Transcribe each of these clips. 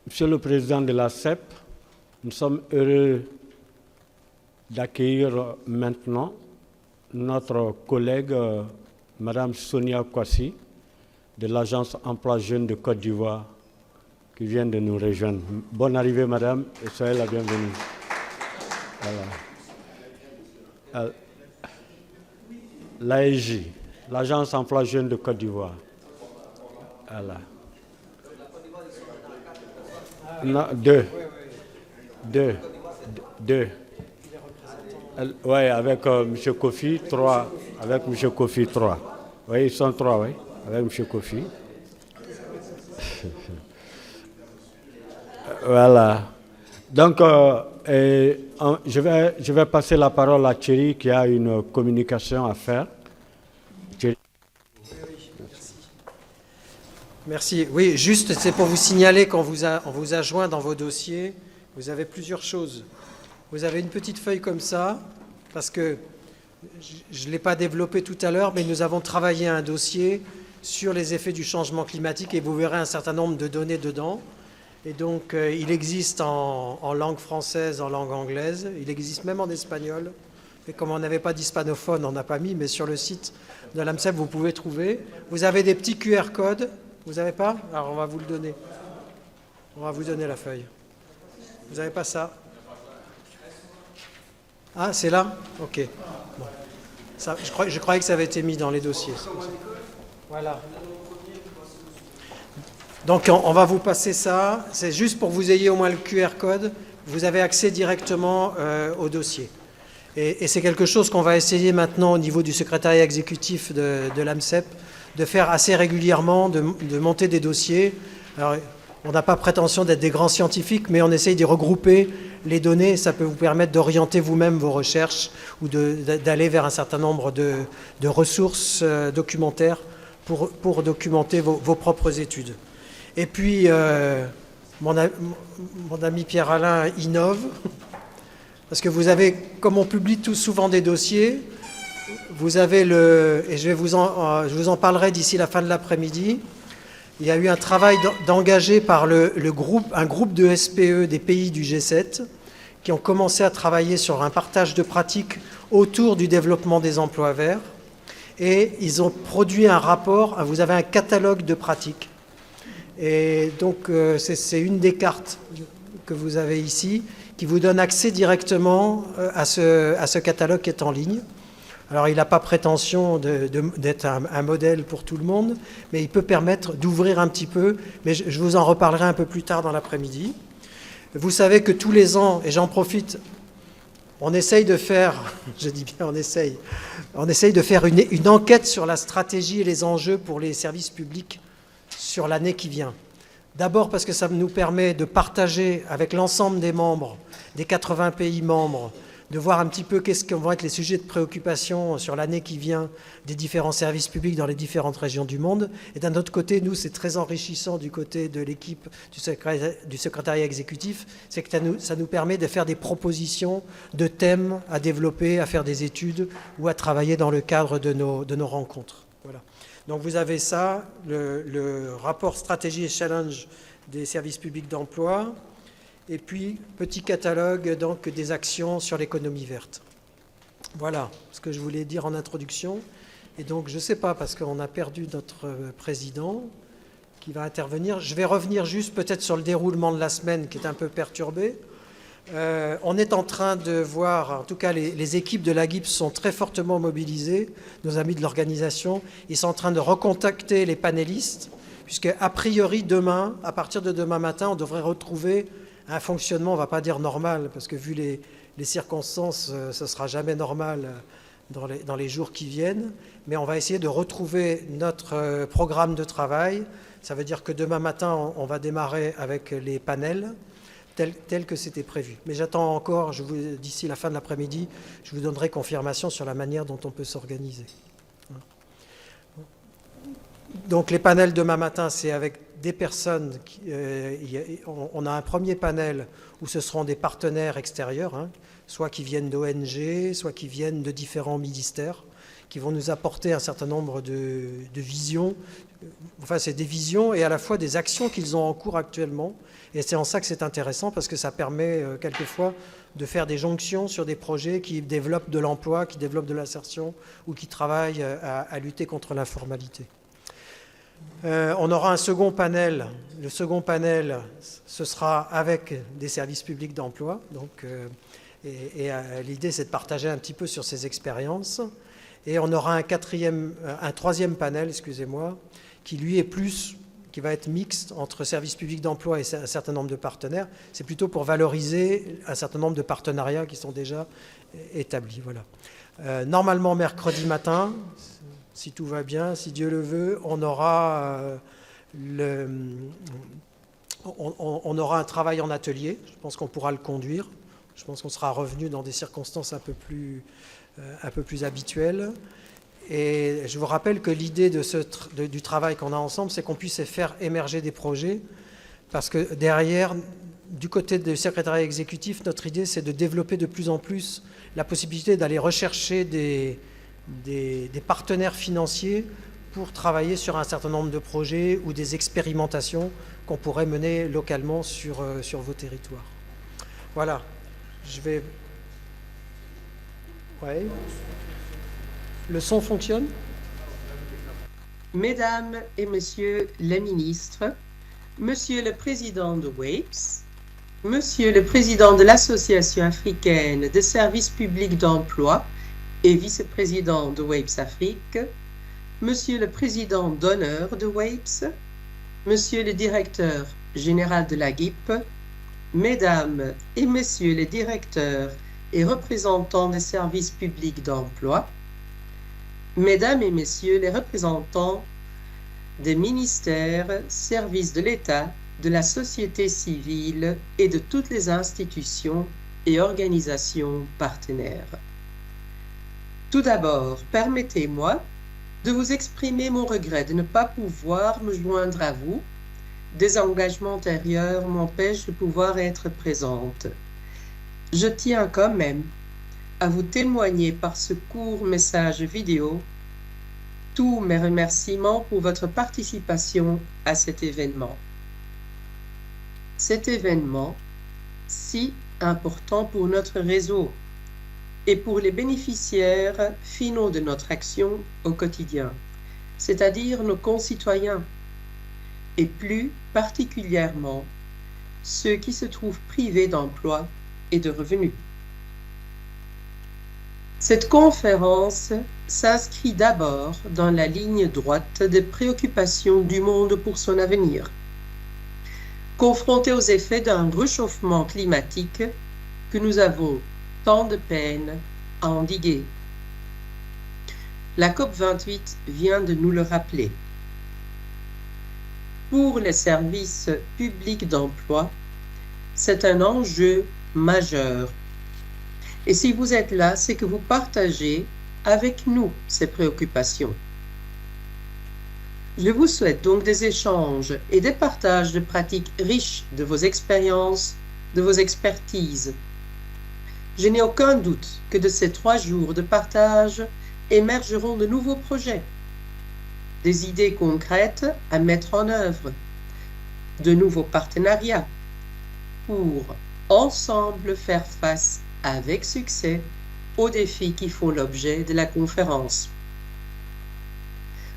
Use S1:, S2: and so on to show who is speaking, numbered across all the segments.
S1: Monsieur le Président de la CEP, nous sommes heureux d'accueillir maintenant notre collègue Madame Sonia Kwasi de l'Agence Emploi Jeunes de Côte d'Ivoire qui vient de nous rejoindre. Bonne arrivée Madame et soyez la bienvenue. Voilà. L'AEJ, l'Agence Emploi Jeunes de Côte d'Ivoire. Voilà. Non, deux. Oui, avec M. Kofi, 3. Avec M. Kofi, 3. Oui, ils sont 3, oui, avec M. Kofi. Voilà. Donc, je vais passer la parole à Thierry qui a une communication à faire. Thierry.
S2: Merci. Oui, juste, c'est pour vous signaler qu'on vous a joint dans vos dossiers. Vous avez plusieurs choses. Vous avez une petite feuille comme ça, parce que je ne l'ai pas développé tout à l'heure, mais nous avons travaillé un dossier sur les effets du changement climatique et vous verrez un certain nombre de données dedans. Et donc, il existe en langue française, en langue anglaise, il existe même en espagnol. Et comme on n'avait pas d'hispanophone, on n'a pas mis, mais sur le site de l'AMCEP, vous pouvez trouver. Vous avez des petits QR codes. Vous n'avez pas? Alors, on va vous le donner. On va vous donner la feuille. Vous n'avez pas ça? Ah, c'est là? Ok. Bon. Ça, je croyais que ça avait été mis dans les dossiers. Voilà. Donc, on va vous passer ça. C'est juste pour que vous ayez au moins le QR code. Vous avez accès directement au dossier. Et c'est quelque chose qu'on va essayer maintenant au niveau du secrétariat exécutif de l'AMCEP, de faire assez régulièrement, de monter des dossiers. Alors, on n'a pas prétention d'être des grands scientifiques, mais on essaye de regrouper les données. Ça peut vous permettre d'orienter vous-même vos recherches ou d'aller vers un certain nombre de ressources documentaires pour documenter vos propres études. Et puis, mon ami Pierre-Alain innove, parce que vous avez, comme on publie tout souvent des dossiers, vous avez et je vous en parlerai d'ici la fin de l'après-midi, il y a eu un travail d'engagé par un groupe de SPE des pays du G7 qui ont commencé à travailler sur un partage de pratiques autour du développement des emplois verts. Et ils ont produit un rapport, vous avez un catalogue de pratiques. Et donc, c'est une des cartes que vous avez ici qui vous donne accès directement à ce catalogue qui est en ligne. Alors, il n'a pas prétention d'être un modèle pour tout le monde, mais il peut permettre d'ouvrir un petit peu, mais je vous en reparlerai un peu plus tard dans l'après-midi. Vous savez que tous les ans, et j'en profite, on essaye de faire, je dis bien on essaye de faire une enquête sur la stratégie et les enjeux pour les services publics sur l'année qui vient. D'abord parce que ça nous permet de partager avec l'ensemble des membres, des 80 pays membres, de voir un petit peu qu'est-ce que vont être les sujets de préoccupation sur l'année qui vient des différents services publics dans les différentes régions du monde. Et d'un autre côté, nous, c'est très enrichissant du côté de l'équipe du secrétariat exécutif, c'est que ça nous permet de faire des propositions de thèmes à développer, à faire des études ou à travailler dans le cadre de nos rencontres. Voilà. Donc vous avez ça, le rapport stratégie et challenge des services publics d'emploi. Et puis, petit catalogue donc, des actions sur l'économie verte. Voilà ce que je voulais dire en introduction. Et donc, je ne sais pas, parce qu'on a perdu notre président qui va intervenir. Je vais revenir juste peut-être sur le déroulement de la semaine qui est un peu perturbé. On est en train de voir, en tout cas les équipes de l'AGIPS sont très fortement mobilisées, nos amis de l'organisation. Ils sont en train de recontacter les panélistes, puisque a priori demain, à partir de demain matin, on devrait retrouver un fonctionnement, on ne va pas dire normal, parce que vu les circonstances, ce ne sera jamais normal dans les jours qui viennent, mais on va essayer de retrouver notre programme de travail. Ça veut dire que demain matin, on va démarrer avec les panels, tels que c'était prévu. Mais j'attends encore, d'ici la fin de l'après-midi, je vous donnerai confirmation sur la manière dont on peut s'organiser. Donc les panels demain matin, c'est avec des personnes, on a un premier panel où ce seront des partenaires extérieurs, soit qui viennent d'ONG, soit qui viennent de différents ministères, qui vont nous apporter un certain nombre de visions. Enfin, c'est des visions et à la fois des actions qu'ils ont en cours actuellement. Et c'est en ça que c'est intéressant, parce que ça permet quelquefois de faire des jonctions sur des projets qui développent de l'emploi, qui développent de l'insertion ou qui travaillent à lutter contre l'informalité. On aura un second panel. Le second panel, ce sera avec des services publics d'emploi. Donc, l'idée, c'est de partager un petit peu sur ces expériences. Et on aura un troisième panel, excusez-moi, qui lui est qui va être mixte entre services publics d'emploi et un certain nombre de partenaires. C'est plutôt pour valoriser un certain nombre de partenariats qui sont déjà établis. Voilà. Normalement, mercredi matin, si tout va bien, si Dieu le veut, on aura un travail en atelier. Je pense qu'on pourra le conduire. Je pense qu'on sera revenu dans des circonstances un peu plus habituelles. Et je vous rappelle que l'idée du travail qu'on a ensemble, c'est qu'on puisse faire émerger des projets, parce que derrière, du côté du secrétariat exécutif, notre idée, c'est de développer de plus en plus la possibilité d'aller rechercher des partenaires financiers pour travailler sur un certain nombre de projets ou des expérimentations qu'on pourrait mener localement sur vos territoires. Voilà. Je vais... Ouais. Le son fonctionne?
S3: Mesdames et Messieurs les ministres, Monsieur le Président de WAPES, Monsieur le Président de l'Association africaine des services publics d'emploi et vice-président de WAPES Afrique, Monsieur le Président d'honneur de WAPES, Monsieur le Directeur général de la GIP, Mesdames et Messieurs les directeurs et représentants des services publics d'emploi, Mesdames et Messieurs les représentants des ministères, services de l'État, de la société civile et de toutes les institutions et organisations partenaires. Tout d'abord, permettez-moi de vous exprimer mon regret de ne pas pouvoir me joindre à vous. Des engagements antérieurs m'empêchent de pouvoir être présente. Je tiens quand même à vous témoigner par ce court message vidéo tous mes remerciements pour votre participation à cet événement. Cet événement, si important pour notre réseau et pour les bénéficiaires finaux de notre action au quotidien, c'est-à-dire nos concitoyens, et plus particulièrement ceux qui se trouvent privés d'emploi et de revenus. Cette conférence s'inscrit d'abord dans la ligne droite des préoccupations du monde pour son avenir, confronté aux effets d'un réchauffement climatique que nous avons tant de peine à endiguer. La COP28 vient de nous le rappeler. Pour les services publics d'emploi, c'est un enjeu majeur. Et si vous êtes là, c'est que vous partagez avec nous ces préoccupations. Je vous souhaite donc des échanges et des partages de pratiques riches de vos expériences, de vos expertises. Je n'ai aucun doute que de ces 3 jours de partage émergeront de nouveaux projets, des idées concrètes à mettre en œuvre, de nouveaux partenariats pour ensemble faire face avec succès aux défis qui font l'objet de la conférence.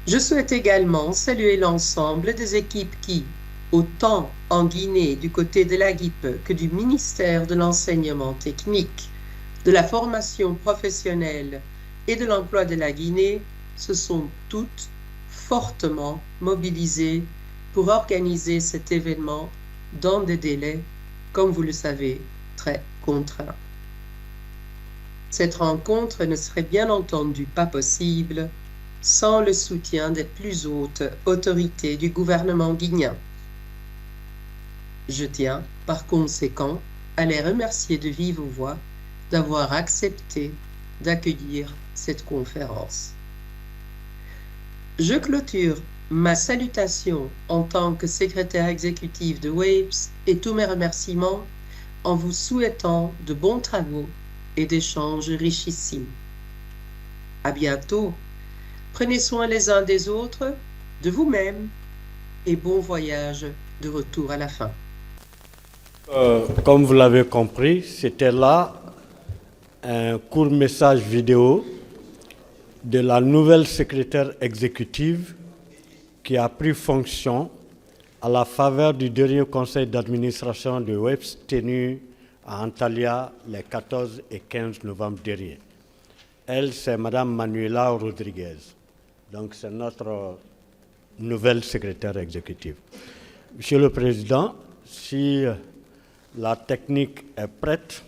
S3: Je souhaite également saluer l'ensemble des équipes qui, autant en Guinée du côté de la GIP que du ministère de l'enseignement technique, de la formation professionnelle et de l'emploi de la Guinée, se sont toutes fortement mobilisées pour organiser cet événement dans des délais, comme vous le savez, très contraints. Cette rencontre ne serait bien entendu pas possible sans le soutien des plus hautes autorités du gouvernement guinéen. Je tiens, par conséquent, à les remercier de vive voix d'avoir accepté d'accueillir cette conférence. Je clôture ma salutation en tant que secrétaire exécutif de WAPES et tous mes remerciements en vous souhaitant de bons travaux et d'échanges richissimes. À bientôt. Prenez soin les uns des autres, de vous-même, et bon voyage de retour à la fin.
S1: Comme vous l'avez compris, c'était là un court message vidéo de la nouvelle secrétaire exécutive qui a pris fonction à la faveur du dernier conseil d'administration de WEPS tenu à Antalya les 14 et 15 novembre dernier. Elle, c'est Mme Manuela Rodriguez. Donc, c'est notre nouvelle secrétaire exécutive. Monsieur le Président, si la technique est prête,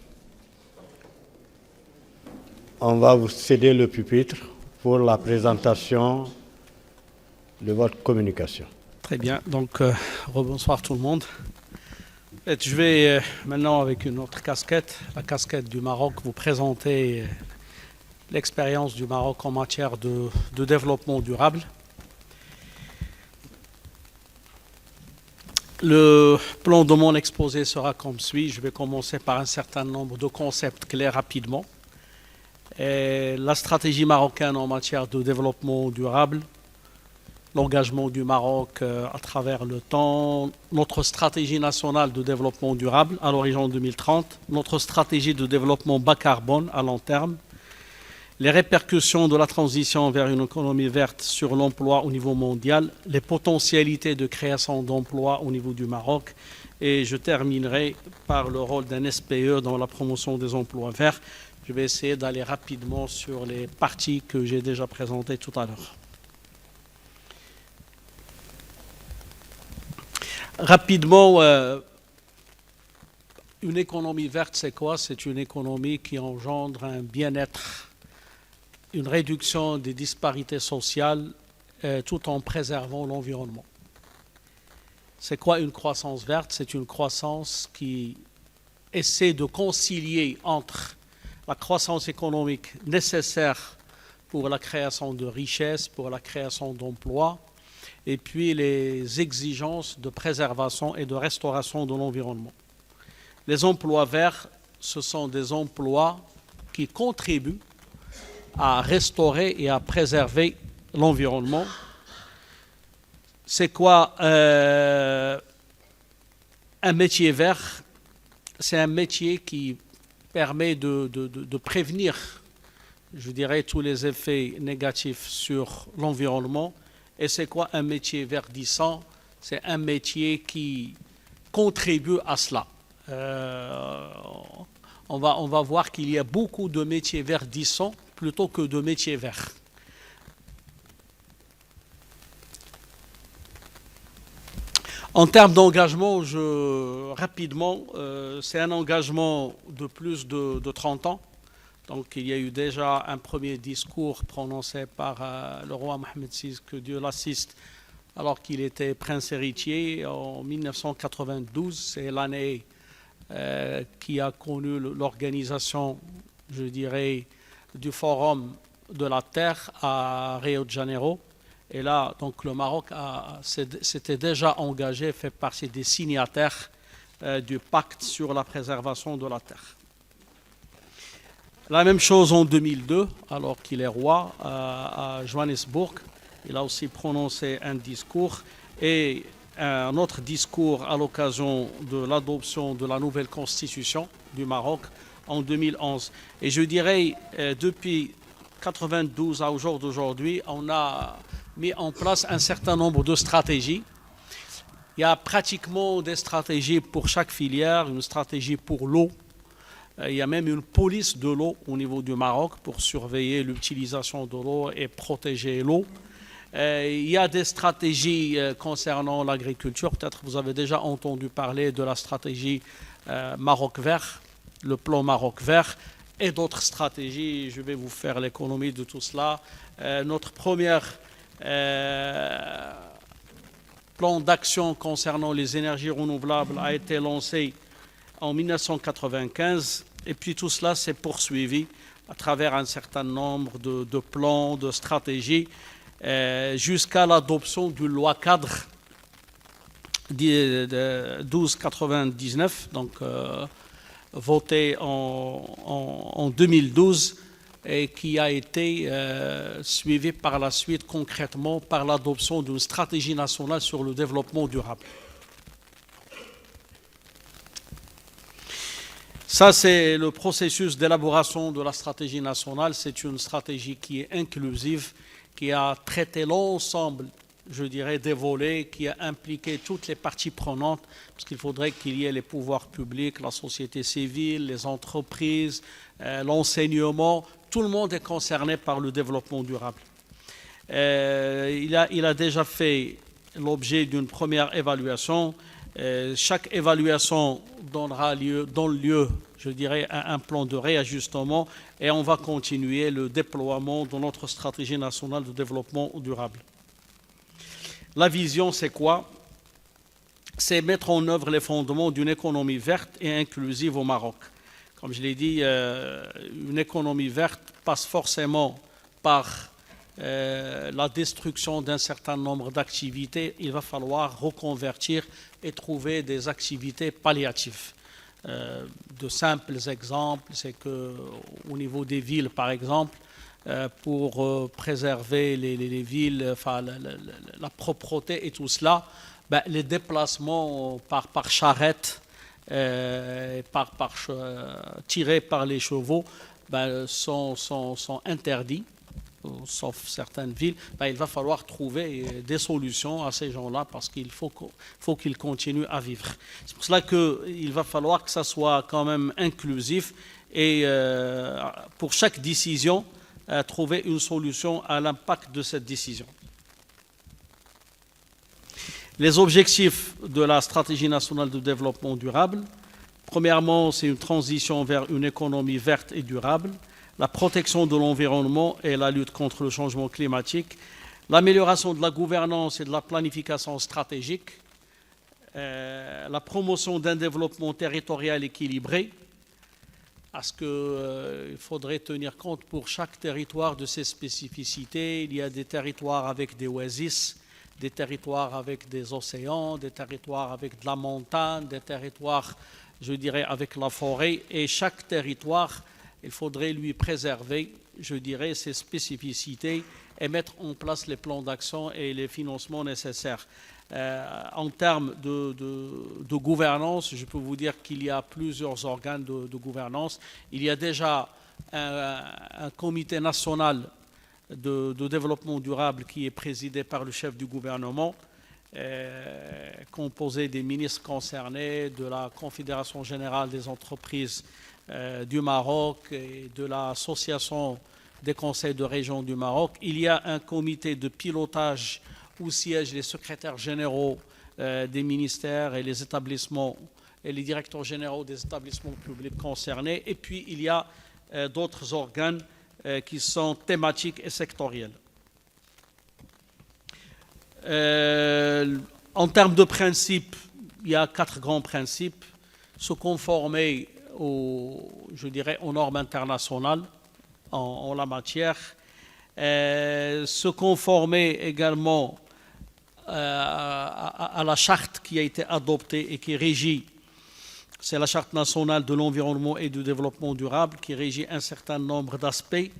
S1: on va vous céder le pupitre pour la présentation de votre communication.
S4: Très bien, donc rebonsoir tout le monde. Je vais maintenant avec une autre casquette, la casquette du Maroc, vous présenter l'expérience du Maroc en matière de développement durable. Le plan de mon exposé sera comme suit. Je vais commencer par un certain nombre de concepts clés rapidement. La stratégie marocaine en matière de développement durable, l'engagement du Maroc à travers le temps, notre stratégie nationale de développement durable à l'horizon 2030, notre stratégie de développement bas carbone à long terme, les répercussions de la transition vers une économie verte sur l'emploi au niveau mondial, les potentialités de création d'emplois au niveau du Maroc, et je terminerai par le rôle d'un SPE dans la promotion des emplois verts. Je vais essayer d'aller rapidement sur les parties que j'ai déjà présentées tout à l'heure. Rapidement, une économie verte, c'est quoi? C'est une économie qui engendre un bien-être, une réduction des disparités sociales, tout en préservant l'environnement. C'est quoi une croissance verte? C'est une croissance qui essaie de concilier entre la croissance économique nécessaire pour la création de richesses, pour la création d'emplois, et puis les exigences de préservation et de restauration de l'environnement. Les emplois verts, ce sont des emplois qui contribuent à restaurer et à préserver l'environnement. C'est quoi un métier vert? C'est un métier qui permet de prévenir, je dirais, tous les effets négatifs sur l'environnement. Et c'est quoi un métier verdissant? C'est un métier qui contribue à cela. On va voir qu'il y a beaucoup de métiers verdissants plutôt que de métiers verts. En termes d'engagement, rapidement, c'est un engagement de plus de 30 ans. Donc il y a eu déjà un premier discours prononcé par le roi Mohammed VI, que Dieu l'assiste, alors qu'il était prince héritier en 1992. C'est l'année qui a connu l'organisation, je dirais, du Forum de la Terre à Rio de Janeiro. Et là, donc, le Maroc s'était déjà engagé, fait partie des signataires du pacte sur la préservation de la Terre. La même chose en 2002, alors qu'il est roi à Johannesburg. Il a aussi prononcé un discours et un autre discours à l'occasion de l'adoption de la nouvelle constitution du Maroc en 2011. Et je dirais, depuis 1992 à aujourd'hui, on a mis en place un certain nombre de stratégies. Il y a pratiquement des stratégies pour chaque filière, une stratégie pour l'eau. Il y a même une police de l'eau au niveau du Maroc pour surveiller l'utilisation de l'eau et protéger l'eau. Il y a des stratégies concernant l'agriculture. Peut-être vous avez déjà entendu parler de la stratégie Maroc vert, le plan Maroc vert et d'autres stratégies. Je vais vous faire l'économie de tout cela. Notre premier plan d'action concernant les énergies renouvelables a été lancé en 1995 et puis tout cela s'est poursuivi à travers un certain nombre de plans, de stratégies jusqu'à l'adoption d'une loi cadre de 1299, donc votée en 2012 et qui a été suivi par la suite concrètement par l'adoption d'une stratégie nationale sur le développement durable. Ça, c'est le processus d'élaboration de la stratégie nationale. C'est une stratégie qui est inclusive, qui a traité l'ensemble, je dirais, des volets, qui a impliqué toutes les parties prenantes, parce qu'il faudrait qu'il y ait les pouvoirs publics, la société civile, les entreprises, l'enseignement. Tout le monde est concerné par le développement durable. Il a déjà fait l'objet d'une première évaluation. Chaque évaluation donne lieu, je dirais, à un plan de réajustement et on va continuer le déploiement de notre stratégie nationale de développement durable. La vision, c'est quoi? C'est mettre en œuvre les fondements d'une économie verte et inclusive au Maroc. Comme je l'ai dit, une économie verte passe forcément par la destruction d'un certain nombre d'activités. Il va falloir reconvertir et trouver des activités palliatives. De simples exemples, c'est qu'au niveau des villes, par exemple, pour préserver les villes, enfin, la propreté et tout cela, les déplacements par charrette, tirés par les chevaux, sont interdits, sauf certaines villes. Il va falloir trouver des solutions à ces gens-là parce qu'il faut qu'ils continuent à vivre. C'est pour cela qu'il va falloir que ça soit quand même inclusif et pour chaque décision, trouver une solution à l'impact de cette décision. Les objectifs de la stratégie nationale de développement durable, premièrement, c'est une transition vers une économie verte et durable, la protection de l'environnement et la lutte contre le changement climatique, l'amélioration de la gouvernance et de la planification stratégique, la promotion d'un développement territorial équilibré, parce qu'il faudrait tenir compte pour chaque territoire de ses spécificités. Il y a des territoires avec des oasis, des territoires avec des océans, des territoires avec de la montagne, des territoires, je dirais, avec la forêt. Et chaque territoire, il faudrait lui préserver, je dirais, ses spécificités et mettre en place les plans d'action et les financements nécessaires. En termes de gouvernance, je peux vous dire qu'il y a plusieurs organes de gouvernance. Il y a déjà un comité national de développement durable qui est présidé par le chef du gouvernement, composé des ministres concernés, de la Confédération générale des entreprises du Maroc et de l'Association des conseils de région du Maroc. Il y a un comité de pilotage où siègent les secrétaires généraux des ministères et les établissements et les directeurs généraux des établissements publics concernés. Et puis, il y a d'autres organes qui sont thématiques et sectoriels. En termes de principes, il y a 4 grands principes. Se conformer aux normes internationales en la matière. Se conformer également à la charte qui a été adoptée et qui régit, c'est la charte nationale de l'environnement et du développement durable qui régit un certain nombre d'aspects.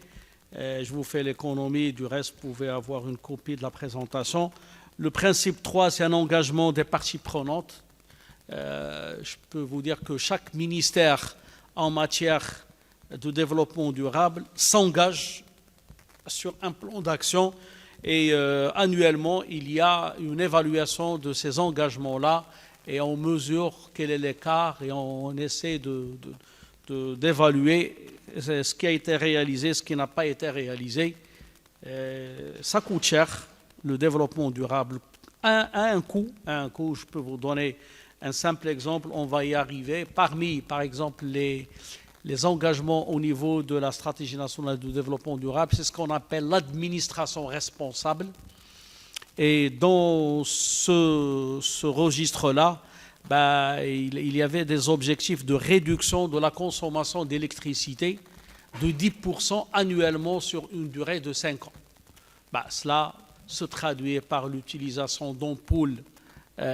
S4: Je vous fais l'économie, du reste vous pouvez avoir une copie de la présentation. Le principe 3, c'est un engagement des parties prenantes. Je peux vous dire que chaque ministère en matière de développement durable s'engage sur un plan d'action et annuellement, il y a une évaluation de ces engagements-là et on mesure quel est l'écart et on essaie d'évaluer ce qui a été réalisé, ce qui n'a pas été réalisé. Ça coûte cher, le développement durable a un coût. Je peux vous donner un simple exemple, on va y arriver. Parmi, par exemple, les engagements au niveau de la stratégie nationale de développement durable, c'est ce qu'on appelle l'administration responsable. Et dans ce registre-là, il y avait des objectifs de réduction de la consommation d'électricité de 10% annuellement sur une durée de 5 ans. Cela se traduit par l'utilisation d'ampoules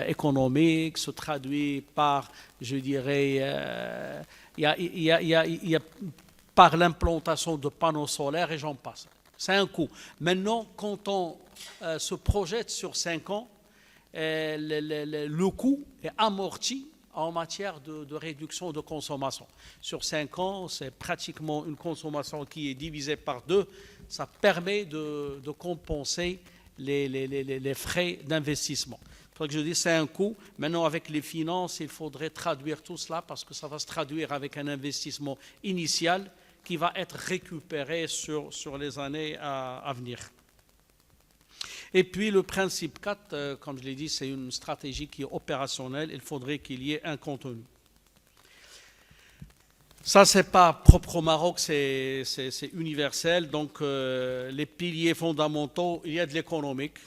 S4: économiques, se traduit par, je dirais, il y a par l'implantation de panneaux solaires et j'en passe. C'est un coût. Maintenant, quand on se projette sur 5 ans, le coût est amorti en matière de réduction de consommation. Sur 5 ans, c'est pratiquement une consommation qui est divisée par 2. Ça permet de compenser les frais d'investissement. C'est pour ça que je dis c'est un coût. Maintenant, avec les finances, il faudrait traduire tout cela parce que ça va se traduire avec un investissement initial qui va être récupéré sur les années à venir. Et puis le principe 4, comme je l'ai dit, c'est une stratégie qui est opérationnelle. Il faudrait qu'il y ait un contenu. Ça, ce n'est pas propre au Maroc, c'est universel. Donc, les piliers fondamentaux, il y a de l'économique,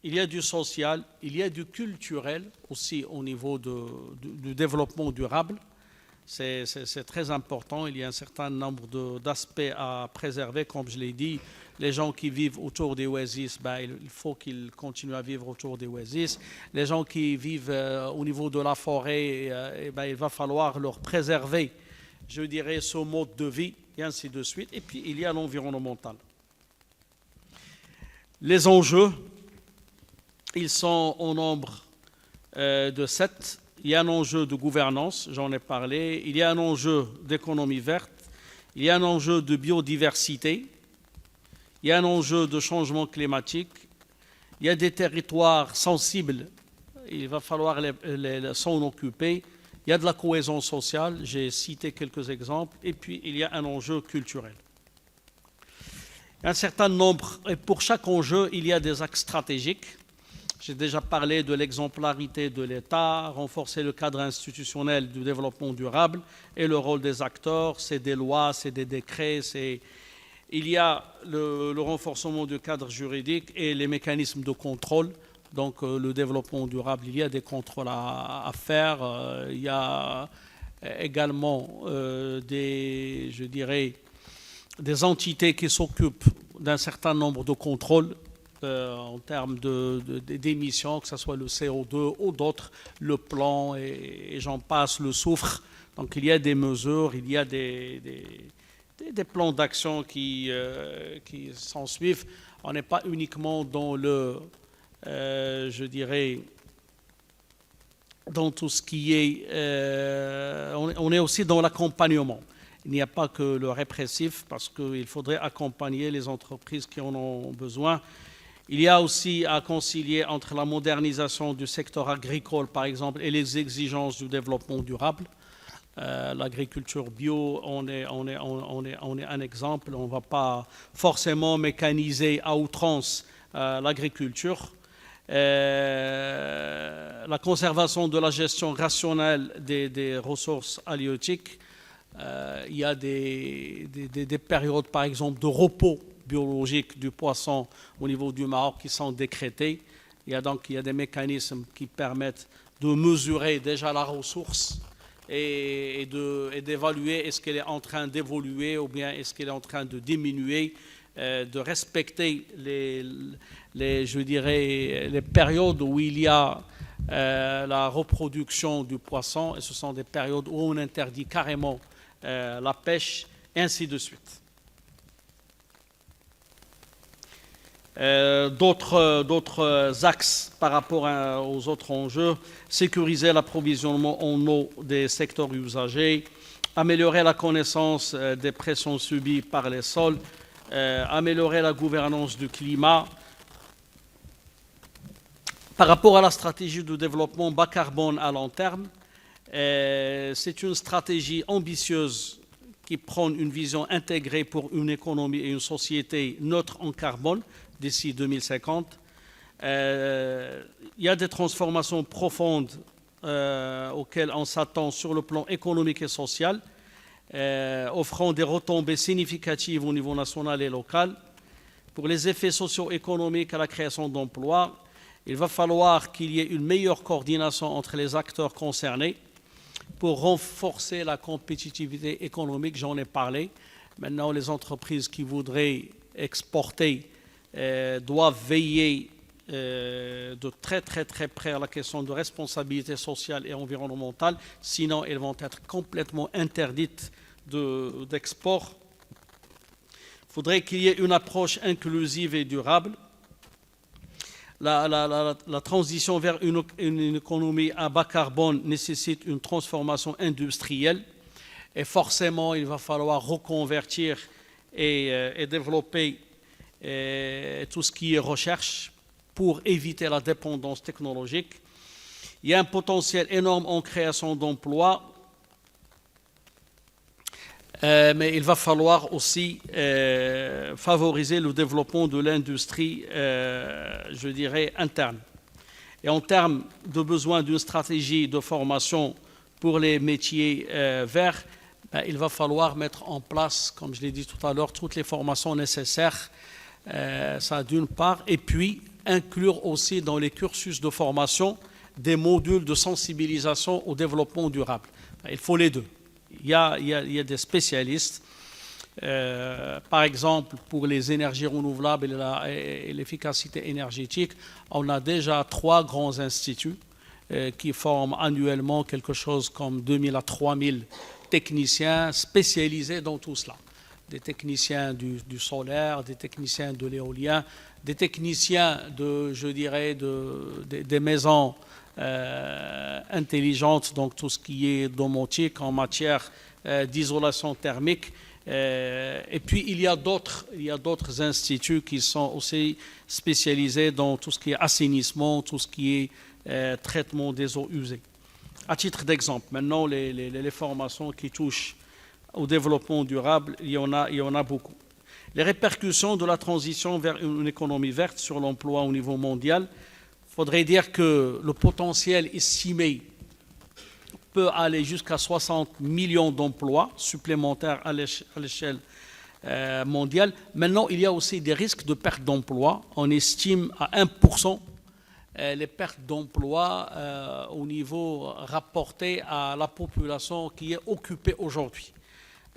S4: il y a du social, il y a du culturel aussi au niveau du développement durable. C'est très important. Il y a un certain nombre d'aspects à préserver, comme je l'ai dit. Les gens qui vivent autour des oasis, il faut qu'ils continuent à vivre autour des oasis. Les gens qui vivent au niveau de la forêt, il va falloir leur préserver, je dirais, ce mode de vie, et ainsi de suite. Et puis, il y a l'environnemental. Les enjeux, ils sont au nombre de 7. Il y a un enjeu de gouvernance, j'en ai parlé. Il y a un enjeu d'économie verte. Il y a un enjeu de biodiversité. Il y a un enjeu de changement climatique. Il y a des territoires sensibles. Il va falloir s'en occuper. Il y a de la cohésion sociale. J'ai cité quelques exemples. Et puis, il y a un enjeu culturel. Un certain nombre, et pour chaque enjeu, il y a des axes stratégiques. J'ai déjà parlé de l'exemplarité de l'État, renforcer le cadre institutionnel du développement durable et le rôle des acteurs, c'est des lois, c'est des décrets, il y a le renforcement du cadre juridique et les mécanismes de contrôle. Donc le développement durable, il y a des contrôles à faire, il y a également des entités qui s'occupent d'un certain nombre de contrôles en termes d'émissions, que ce soit le CO2 ou d'autres, le plan et j'en passe, le soufre. Donc il y a des mesures, il y a des plans d'action qui s'en suivent. On n'est pas uniquement dans dans tout ce qui est... on est aussi dans l'accompagnement. Il n'y a pas que le répressif parce qu'il faudrait accompagner les entreprises qui en ont besoin. Il y a aussi à concilier entre la modernisation du secteur agricole, par exemple, et les exigences du développement durable. L'agriculture bio, on est un exemple. On ne va pas forcément mécaniser à outrance l'agriculture. La conservation de la gestion rationnelle des ressources halieutiques. Il y a des périodes, par exemple, de repos biologique du poisson au niveau du Maroc qui sont décrétés. Il y a des mécanismes qui permettent de mesurer déjà la ressource et d'évaluer est-ce qu'elle est en train d'évoluer ou bien est-ce qu'elle est en train de diminuer, de respecter les périodes où il y a la reproduction du poisson et ce sont des périodes où on interdit carrément la pêche et ainsi de suite. D'autres axes par rapport aux autres enjeux, sécuriser l'approvisionnement en eau des secteurs usagers, améliorer la connaissance des pressions subies par les sols, améliorer la gouvernance du climat. Par rapport à la stratégie de développement bas carbone à long terme, c'est une stratégie ambitieuse qui prône une vision intégrée pour une économie et une société neutre en carbone d'ici 2050. Il y a des transformations profondes auxquelles on s'attend sur le plan économique et social, offrant des retombées significatives au niveau national et local. Pour les effets socio-économiques à la création d'emplois, il va falloir qu'il y ait une meilleure coordination entre les acteurs concernés pour renforcer la compétitivité économique, j'en ai parlé. Maintenant, les entreprises qui voudraient exporter doivent veiller de très très très près à la question de responsabilité sociale et environnementale, sinon elles vont être complètement interdites d'export. Il faudrait qu'il y ait une approche inclusive et durable. La transition vers une économie à bas carbone nécessite une transformation industrielle et forcément il va falloir reconvertir et développer tout ce qui est recherche pour éviter la dépendance technologique. Il y a un potentiel énorme en création d'emplois, mais il va falloir aussi favoriser le développement de l'industrie, je dirais, interne. Et en termes de besoin d'une stratégie de formation pour les métiers verts, il va falloir mettre en place, comme je l'ai dit tout à l'heure, toutes les formations nécessaires, ça d'une part, et puis inclure aussi dans les cursus de formation des modules de sensibilisation au développement durable. Il faut les deux. Il y a des spécialistes, par exemple pour les énergies renouvelables et l'efficacité énergétique, on a déjà 3 grands instituts qui forment annuellement quelque chose comme 2000 à 3000 techniciens spécialisés dans tout cela. Des techniciens du solaire, des techniciens de l'éolien, des techniciens des maisons intelligentes, donc tout ce qui est domotique en matière d'isolation thermique. Et puis il y a d'autres instituts qui sont aussi spécialisés dans tout ce qui est assainissement, tout ce qui est traitement des eaux usées. À titre d'exemple, maintenant les formations qui touchent au développement durable, il y en a beaucoup. Les répercussions de la transition vers une économie verte sur l'emploi au niveau mondial, il faudrait dire que le potentiel estimé peut aller jusqu'à 60 millions d'emplois supplémentaires à l'échelle mondiale. Maintenant, il y a aussi des risques de perte d'emploi. On estime à 1% les pertes d'emploi au niveau rapporté à la population qui est occupée aujourd'hui,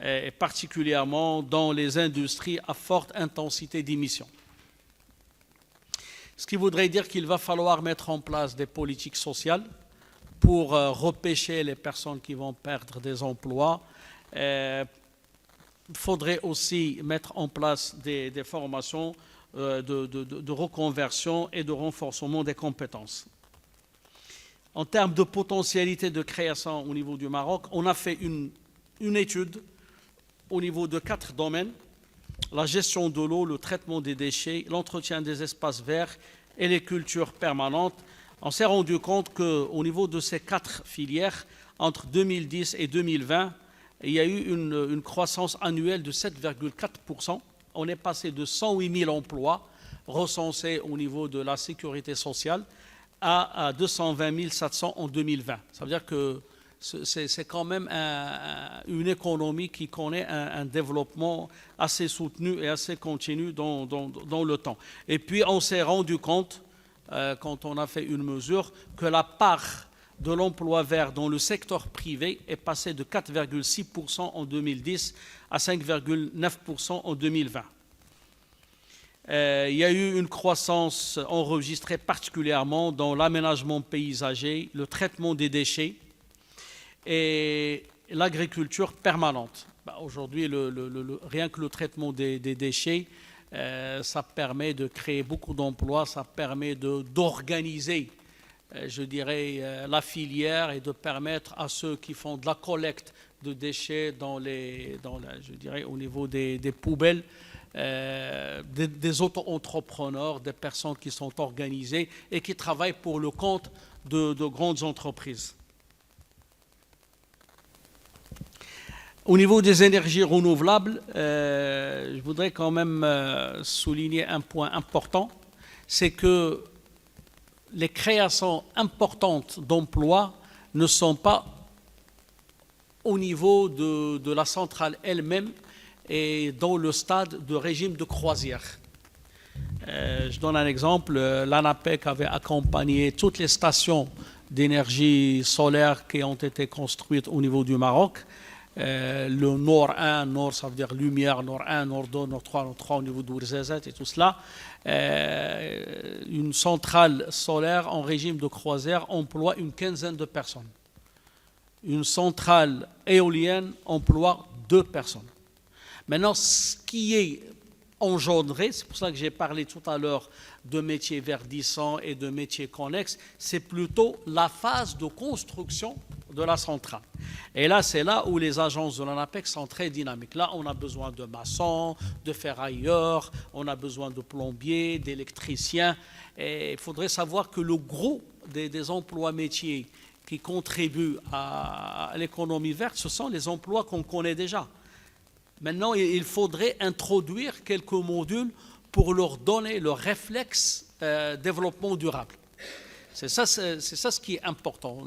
S4: et particulièrement dans les industries à forte intensité d'émissions. Ce qui voudrait dire qu'il va falloir mettre en place des politiques sociales pour repêcher les personnes qui vont perdre des emplois. Il faudrait aussi mettre en place des formations de reconversion et de renforcement des compétences. En termes de potentialité de création au niveau du Maroc, on a fait une étude au niveau de 4 domaines: la gestion de l'eau, le traitement des déchets, l'entretien des espaces verts et les cultures permanentes. On s'est rendu compte qu'au niveau de ces 4 filières, entre 2010 et 2020, il y a eu une croissance annuelle de 7,4%. On est passé de 108 000 emplois recensés au niveau de la sécurité sociale à 220 700 en 2020. Ça veut dire que c'est quand même une économie qui connaît un développement assez soutenu et assez continu dans le temps. Et puis on s'est rendu compte, quand on a fait une mesure, que la part de l'emploi vert dans le secteur privé est passée de 4,6% en 2010 à 5,9% en 2020. Il y a eu une croissance enregistrée particulièrement dans l'aménagement paysager, le traitement des déchets et l'agriculture permanente. Aujourd'hui, rien que le traitement des déchets, ça permet de créer beaucoup d'emplois, ça permet d'organiser, je dirais, la filière et de permettre à ceux qui font de la collecte de déchets je dirais, au niveau des poubelles, des auto-entrepreneurs, des personnes qui sont organisées et qui travaillent pour le compte de grandes entreprises. Au niveau des énergies renouvelables, je voudrais quand même souligner un point important, c'est que les créations importantes d'emplois ne sont pas au niveau de la centrale elle-même et dans le stade de régime de croisière. Je donne un exemple, l'ANAPEC avait accompagné toutes les stations d'énergie solaire qui ont été construites au niveau du Maroc. Le Nord 1, Nord ça veut dire lumière, Nord 1, Nord 2, Nord 3, Nord 3 au niveau d'Ourzazat et tout cela. Une centrale solaire en régime de croisière emploie une quinzaine de personnes. Une centrale éolienne emploie 2 personnes. Maintenant, ce qui est engendré, c'est pour ça que j'ai parlé tout à l'heure de métiers verdissants et de métiers connexes, c'est plutôt la phase de construction de la centrale. Et là, c'est là où les agences de l'ANAPEC sont très dynamiques. Là, on a besoin de maçons, de ferrailleurs, on a besoin de plombiers, d'électriciens. Et il faudrait savoir que le gros des emplois métiers qui contribuent à l'économie verte, ce sont les emplois qu'on connaît déjà. Maintenant, il faudrait introduire quelques modules pour leur donner le réflexe développement durable. C'est ça ce qui est important.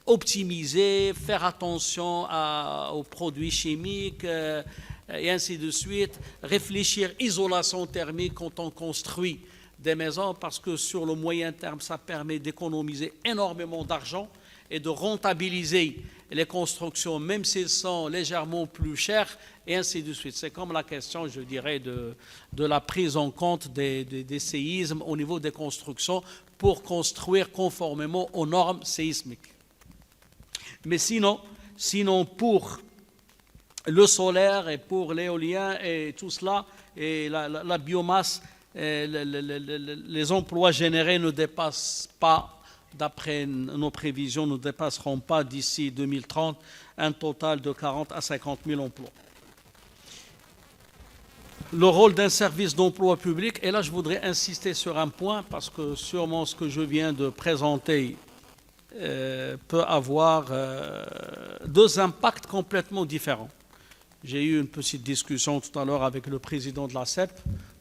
S4: Optimiser, faire attention aux produits chimiques et ainsi de suite. Réfléchir isolation thermique quand on construit des maisons parce que sur le moyen terme, ça permet d'économiser énormément d'argent et de rentabiliser les constructions, même s'ils sont légèrement plus chers, et ainsi de suite. C'est comme la question, je dirais, de la prise en compte des séismes au niveau des constructions pour construire conformément aux normes séismiques. Mais sinon pour le solaire et pour l'éolien et tout cela, et la biomasse, les emplois générés ne dépassent pas, d'après nos prévisions, ne dépasseront pas d'ici 2030 un total de 40 à 50 000 emplois. Le rôle d'un service d'emploi public, et là je voudrais insister sur un point parce que sûrement ce que je viens de présenter peut avoir 2 impacts complètement différents. J'ai eu une petite discussion tout à l'heure avec le président de la CEP,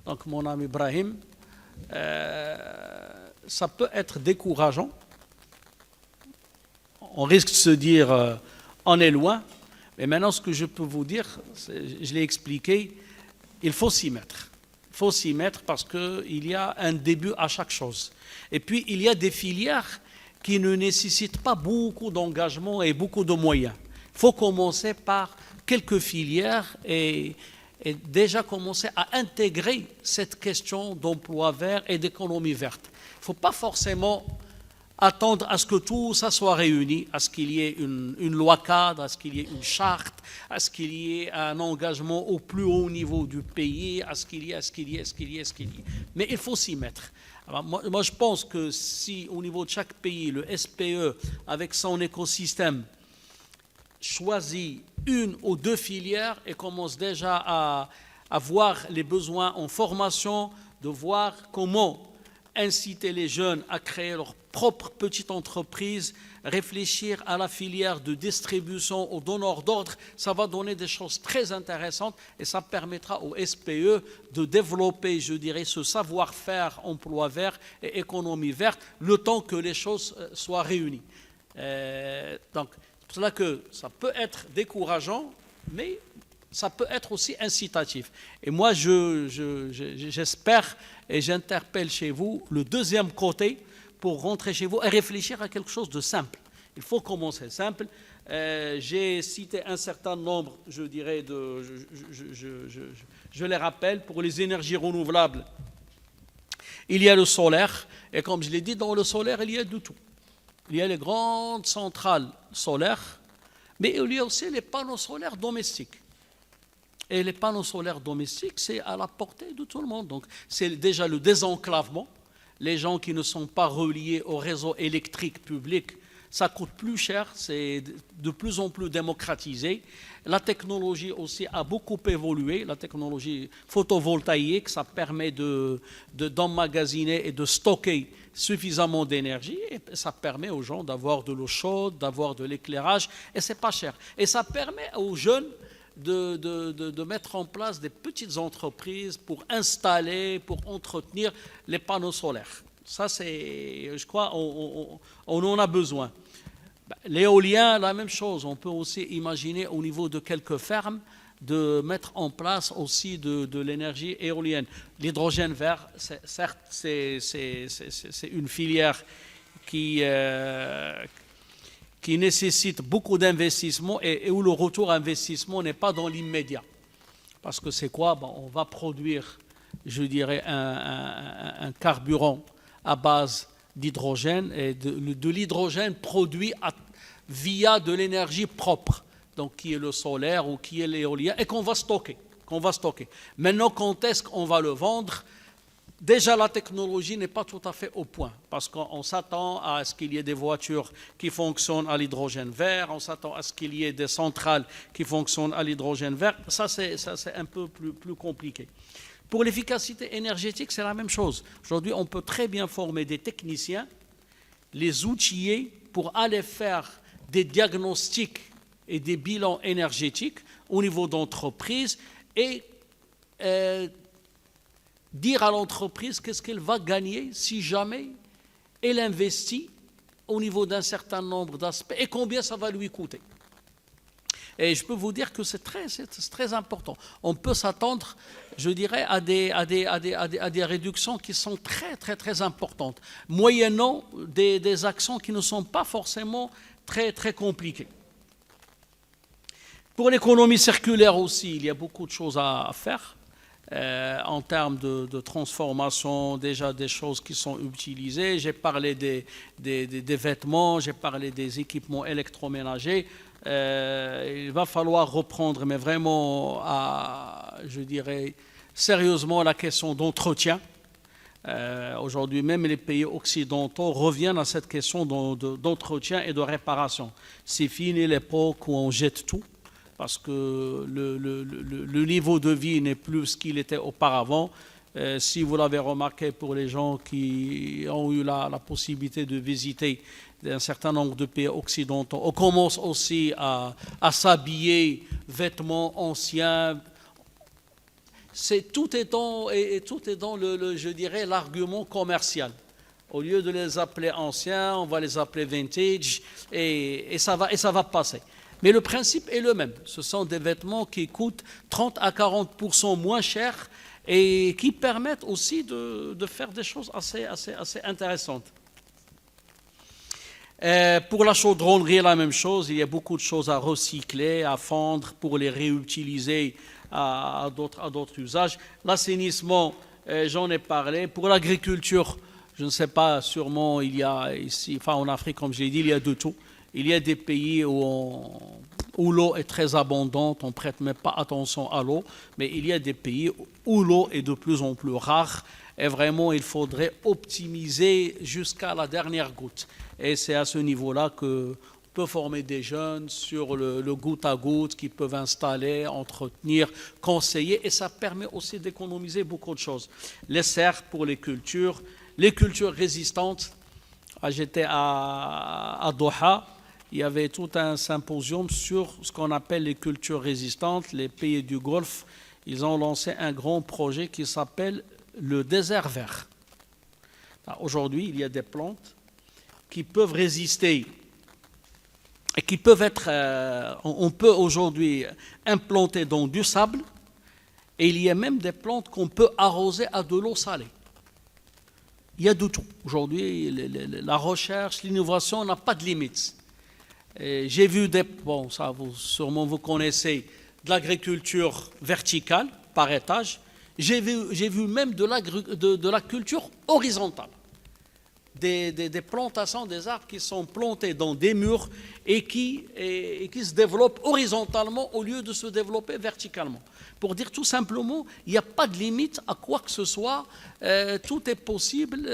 S4: donc mon ami Ibrahim. Ça peut être décourageant. On risque de se dire on est loin, mais maintenant ce que je peux vous dire, je l'ai expliqué, il faut s'y mettre. Il faut s'y mettre parce qu'il y a un début à chaque chose. Et puis il y a des filières qui ne nécessitent pas beaucoup d'engagement et beaucoup de moyens. Il faut commencer par quelques filières et déjà commencer à intégrer cette question d'emploi vert et d'économie verte. Il ne faut pas forcément attendre à ce que tout ça soit réuni, à ce qu'il y ait une loi cadre, à ce qu'il y ait une charte, à ce qu'il y ait un engagement au plus haut niveau du pays, à ce qu'il y ait. Mais il faut s'y mettre. Alors, moi, je pense que si au niveau de chaque pays, le SPE, avec son écosystème, choisit 1 ou 2 filières et commence déjà à voir les besoins en formation, de voir comment inciter les jeunes à créer leur propre petite entreprise, réfléchir à la filière de distribution aux donneurs d'ordre, ça va donner des choses très intéressantes et ça permettra au SPE de développer, je dirais, ce savoir-faire emploi vert et économie verte, le temps que les choses soient réunies. Donc, c'est pour cela que ça peut être décourageant, mais ça peut être aussi incitatif. Et moi, j'espère et j'interpelle chez vous le deuxième côté pour rentrer chez vous et réfléchir à quelque chose de simple. Il faut commencer simple. J'ai cité un certain nombre, je dirais, je les rappelle, pour les énergies renouvelables. Il y a le solaire, et comme je l'ai dit, dans le solaire, il y a de tout. Il y a les grandes centrales solaires, mais il y a aussi les panneaux solaires domestiques. Et les panneaux solaires domestiques, c'est à la portée de tout le monde. Donc, c'est déjà le désenclavement. Les gens qui ne sont pas reliés au réseau électrique public, ça coûte plus cher, c'est de plus en plus démocratisé. La technologie aussi a beaucoup évolué. La technologie photovoltaïque, ça permet d'emmagasiner et de stocker suffisamment d'énergie. Et ça permet aux gens d'avoir de l'eau chaude, d'avoir de l'éclairage, et c'est pas cher. Et ça permet aux jeunes de mettre en place des petites entreprises pour installer, pour entretenir les panneaux solaires. Ça, je crois, on en a besoin. L'éolien, la même chose. On peut aussi imaginer au niveau de quelques fermes de mettre en place aussi de l'énergie éolienne. L'hydrogène vert, certes, c'est une filière qui nécessite beaucoup d'investissement et où le retour investissement n'est pas dans l'immédiat. Parce que c'est quoi? On va produire, je dirais, un carburant à base d'hydrogène et de l'hydrogène produit via de l'énergie propre. donc qui est le solaire ou qui est l'éolien, et qu'on va stocker. Maintenant, quand est-ce qu'on va le vendre? Déjà, la technologie n'est pas tout à fait au point, parce qu'on s'attend à ce qu'il y ait des voitures qui fonctionnent à l'hydrogène vert, on s'attend à ce qu'il y ait des centrales qui fonctionnent à l'hydrogène vert. Ça, c'est un peu plus compliqué. Pour l'efficacité énergétique, c'est la même chose. Aujourd'hui, on peut très bien former des techniciens, les outiller pour aller faire des diagnostics et des bilans énergétiques au niveau d'entreprise et dire à l'entreprise qu'est-ce qu'elle va gagner si jamais elle investit au niveau d'un certain nombre d'aspects et combien ça va lui coûter. Et je peux vous dire que c'est très important. On peut s'attendre, je dirais, à des réductions qui sont très importantes, moyennant des actions qui ne sont pas forcément très compliquées. Pour l'économie circulaire aussi, il y a beaucoup de choses à faire. En termes de transformation, déjà des choses qui sont utilisées. J'ai parlé des vêtements, j'ai parlé des équipements électroménagers. Il va falloir reprendre, mais vraiment, je dirais, sérieusement la question d'entretien. Aujourd'hui, même les pays occidentaux reviennent à cette question d'entretien et de réparation. C'est fini l'époque où on jette tout, parce que le niveau de vie n'est plus ce qu'il était auparavant. Si vous l'avez remarqué pour les gens qui ont eu la possibilité de visiter un certain nombre de pays occidentaux, on commence aussi à s'habiller, vêtements anciens. Tout est dans je dirais, l'argument commercial. Au lieu de les appeler anciens, on va les appeler vintage et ça va passer. Mais le principe est le même. Ce sont des vêtements qui coûtent 30 à 40% moins cher et qui permettent aussi de faire des choses assez intéressantes. Pour la chaudronnerie, la même chose. Il y a beaucoup de choses à recycler, à fondre pour les réutiliser à d'autres usages. L'assainissement, j'en ai parlé. Pour l'agriculture, je ne sais pas, sûrement il y a ici, enfin en Afrique, comme je l'ai dit, il y a de tout. Il y a des pays où l'eau est très abondante, on ne prête même pas attention à l'eau, mais il y a des pays où l'eau est de plus en plus rare et vraiment il faudrait optimiser jusqu'à la dernière goutte. Et c'est à ce niveau-là qu'on peut former des jeunes sur le goutte à goutte qu'ils peuvent installer, entretenir, conseiller, et ça permet aussi d'économiser beaucoup de choses. Les serres pour les cultures résistantes. J'étais à Doha. Il y avait tout un symposium sur ce qu'on appelle les cultures résistantes. Les pays du Golfe, ils ont lancé un grand projet qui s'appelle le désert vert. Aujourd'hui, il y a des plantes qui peuvent résister et qui peuvent être... on peut aujourd'hui implanter dans du sable et il y a même des plantes qu'on peut arroser à de l'eau salée. Il y a de tout. Aujourd'hui, la recherche, l'innovation n'a pas de limites. J'ai vu sûrement vous connaissez, de l'agriculture verticale par étage. J'ai vu même de la culture horizontale. Des plantations, des arbres qui sont plantés dans des murs et qui se développent horizontalement au lieu de se développer verticalement. Pour dire tout simplement, il n'y a pas de limite à quoi que ce soit, tout est possible,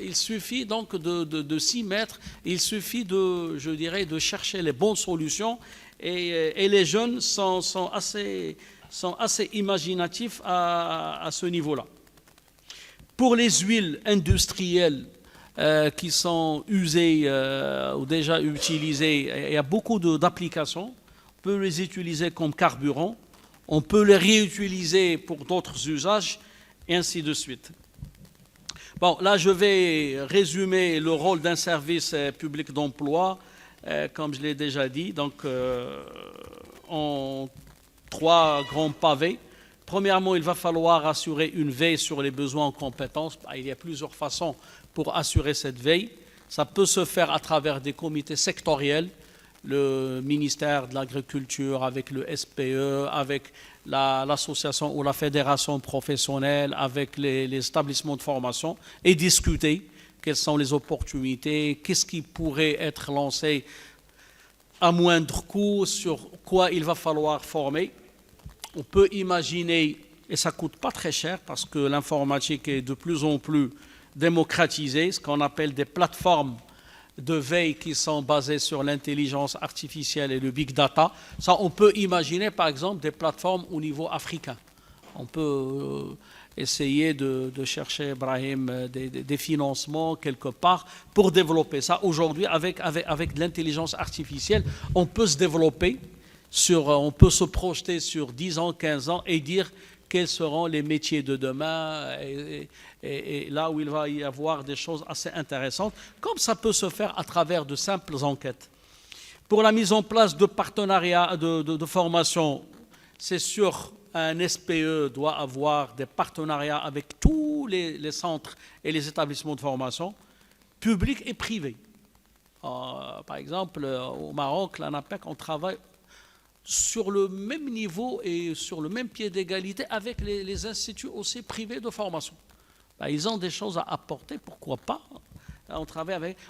S4: il suffit donc de s'y mettre, il suffit de chercher les bonnes solutions et les jeunes sont assez imaginatifs à ce niveau-là. Pour les huiles industrielles qui sont usées ou déjà utilisées, il y a beaucoup d'applications. On peut les utiliser comme carburant, on peut les réutiliser pour d'autres usages, et ainsi de suite. Bon, là, je vais résumer le rôle d'un service public d'emploi, comme je l'ai déjà dit, donc en 3 grands pavés. Premièrement, il va falloir assurer une veille sur les besoins en compétences. Il y a plusieurs façons pour assurer cette veille. Ça peut se faire à travers des comités sectoriels, le ministère de l'Agriculture, avec le SPE, avec l'association ou la fédération professionnelle, avec les établissements de formation, et discuter quelles sont les opportunités, qu'est-ce qui pourrait être lancé à moindre coût sur quoi il va falloir former. On peut imaginer, et ça ne coûte pas très cher parce que l'informatique est de plus en plus démocratisée, ce qu'on appelle des plateformes de veille qui sont basées sur l'intelligence artificielle et le big data. Ça, on peut imaginer par exemple des plateformes au niveau africain. On peut essayer de chercher, Brahim, des financements quelque part pour développer ça. Aujourd'hui, avec de l'intelligence artificielle, on peut se développer, on peut se projeter sur 10 ans, 15 ans et dire quels seront les métiers de demain et là où il va y avoir des choses assez intéressantes, comme ça peut se faire à travers de simples enquêtes. Pour la mise en place de partenariats de formation, c'est sûr, un SPE doit avoir des partenariats avec tous les centres et les établissements de formation, publics et privés. Par exemple, au Maroc, l'ANAPEC, on travaille sur le même niveau et sur le même pied d'égalité avec les instituts aussi privés de formation. Ils ont des choses à apporter, pourquoi pas.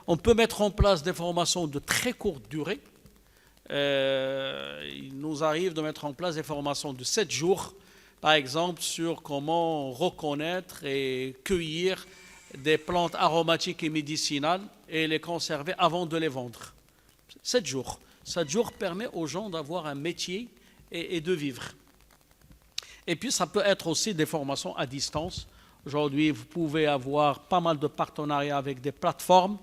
S4: On peut mettre en place des formations de très courte durée. Il nous arrive de mettre en place des formations de 7 jours, par exemple, sur comment reconnaître et cueillir des plantes aromatiques et médicinales et les conserver avant de les vendre. 7 jours. 7 jours permet aux gens d'avoir un métier et de vivre. Et puis, ça peut être aussi des formations à distance. Aujourd'hui, vous pouvez avoir pas mal de partenariats avec des plateformes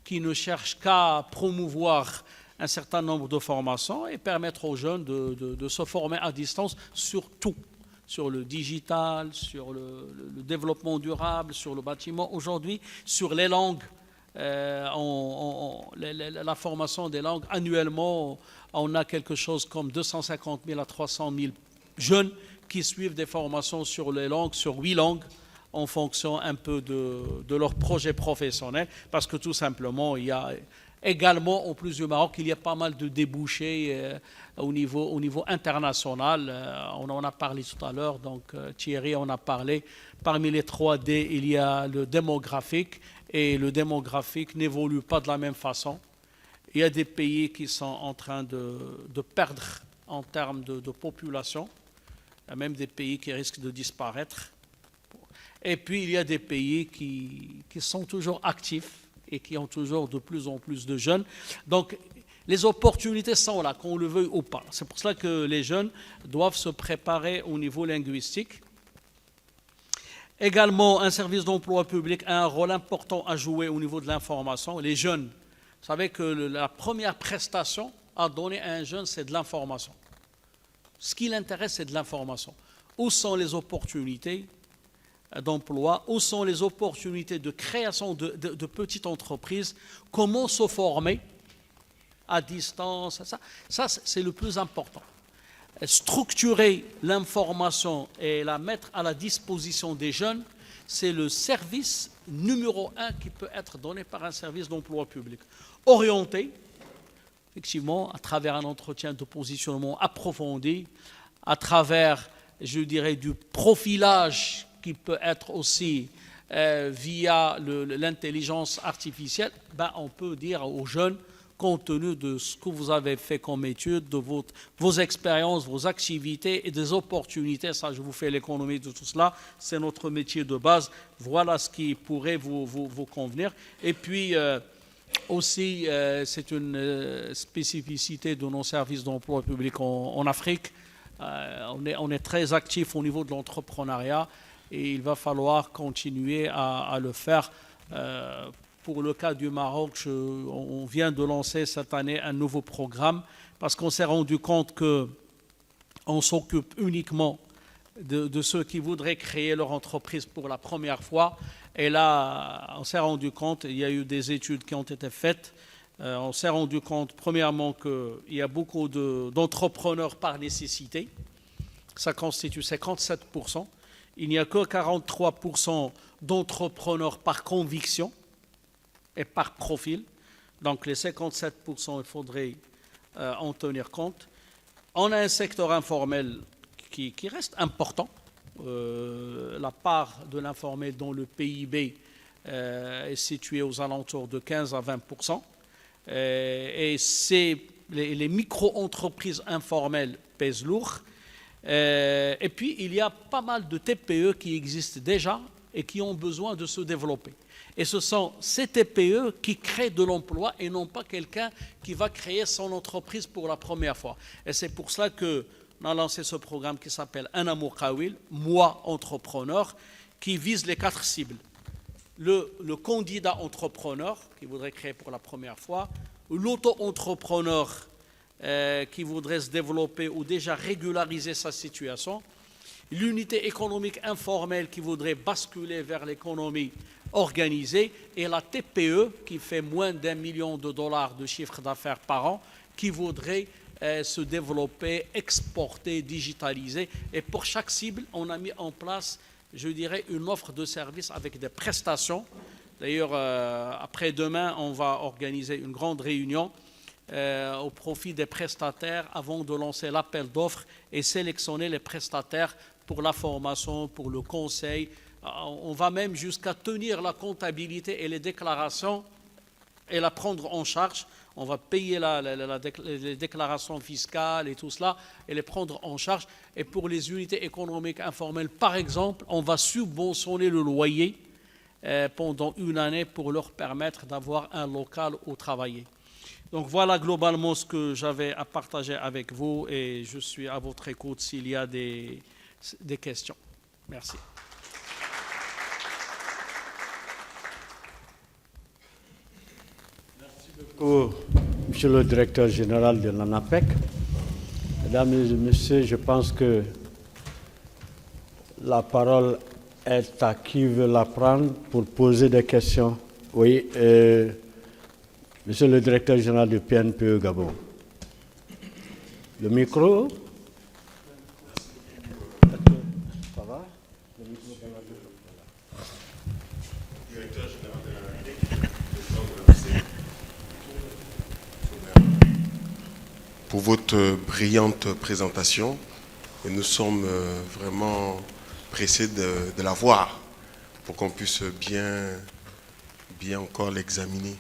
S4: qui ne cherchent qu'à promouvoir un certain nombre de formations et permettre aux jeunes de se former à distance sur tout, sur le digital, sur le développement durable, sur le bâtiment. Aujourd'hui, sur les langues, la formation des langues, annuellement, on a quelque chose comme 250 000 à 300 000 jeunes qui suivent des formations sur les langues, sur 8 langues, en fonction un peu de leur projet professionnel, parce que tout simplement, il y a également, en plus du Maroc, il y a pas mal de débouchés au niveau international. On en a parlé tout à l'heure, donc Thierry en a parlé. Parmi les 3D, il y a le démographique, et le démographique n'évolue pas de la même façon. Il y a des pays qui sont en train de perdre en termes de population. Il y a même des pays qui risquent de disparaître. Et puis, il y a des pays qui sont toujours actifs et qui ont toujours de plus en plus de jeunes. Donc, les opportunités sont là, qu'on le veuille ou pas. C'est pour cela que les jeunes doivent se préparer au niveau linguistique. Également, un service d'emploi public a un rôle important à jouer au niveau de l'information. Les jeunes, vous savez que la première prestation à donner à un jeune, c'est de l'information. Ce qui l'intéresse, c'est de l'information. Où sont les opportunités d'emploi, où sont les opportunités de création de petites entreprises, comment se former à distance, ça c'est le plus important. Structurer l'information et la mettre à la disposition des jeunes, c'est le service numéro 1 qui peut être donné par un service d'emploi public. Orienté, effectivement, à travers un entretien de positionnement approfondi, à travers, je dirais, du profilage qui peut être aussi via l'intelligence artificielle, on peut dire aux jeunes, compte tenu de ce que vous avez fait comme étude, de vos expériences, vos activités et des opportunités, ça je vous fais l'économie de tout cela, c'est notre métier de base, voilà ce qui pourrait vous convenir. Et puis aussi, c'est une spécificité de nos services d'emploi public en Afrique, on est très actifs au niveau de l'entrepreneuriat, et il va falloir continuer à le faire. Pour le cas du Maroc, on vient de lancer cette année un nouveau programme parce qu'on s'est rendu compte qu'on s'occupe uniquement de ceux qui voudraient créer leur entreprise pour la première fois. Et là, on s'est rendu compte, il y a eu des études qui ont été faites, on s'est rendu compte premièrement qu'il y a beaucoup d'entrepreneurs par nécessité, ça constitue 57%. Il n'y a que 43% d'entrepreneurs par conviction et par profil. Donc les 57%, il faudrait en tenir compte. On a un secteur informel qui reste important. La part de l'informel dans le PIB est située aux alentours de 15 à 20%. Et c'est les micro-entreprises informelles pèsent lourd. Et puis, il y a pas mal de TPE qui existent déjà et qui ont besoin de se développer. Et ce sont ces TPE qui créent de l'emploi et non pas quelqu'un qui va créer son entreprise pour la première fois. Et c'est pour cela qu'on a lancé ce programme qui s'appelle Ana Moukawil, moi entrepreneur, qui vise les 4 cibles. Le candidat entrepreneur qui voudrait créer pour la première fois, l'auto-entrepreneur qui voudrait se développer ou déjà régulariser sa situation, l'unité économique informelle qui voudrait basculer vers l'économie organisée et la TPE qui fait moins d'1 million de dollars de chiffre d'affaires par an qui voudrait se développer, exporter, digitaliser. Et pour chaque cible, on a mis en place, je dirais, une offre de service avec des prestations. D'ailleurs, après-demain, on va organiser une grande réunion au profit des prestataires avant de lancer l'appel d'offres et sélectionner les prestataires pour la formation, pour le conseil. On va même jusqu'à tenir la comptabilité et les déclarations et la prendre en charge. On va payer les déclarations fiscales et tout cela et les prendre en charge. Et pour les unités économiques informelles, par exemple, on va subventionner le loyer pendant une année pour leur permettre d'avoir un local où travailler. Donc voilà globalement ce que j'avais à partager avec vous et je suis à votre écoute s'il y a des questions. Merci.
S1: Monsieur le directeur général de l'ANAPEC, mesdames et messieurs, je pense que la parole est à qui veut la prendre pour poser des questions. Oui, monsieur le directeur général du PNPE Gabon. Le micro. Ça va? Le micro dans la main.
S5: Directeur général de la pour votre brillante présentation. Et nous sommes vraiment pressés de la voir pour qu'on puisse bien encore l'examiner.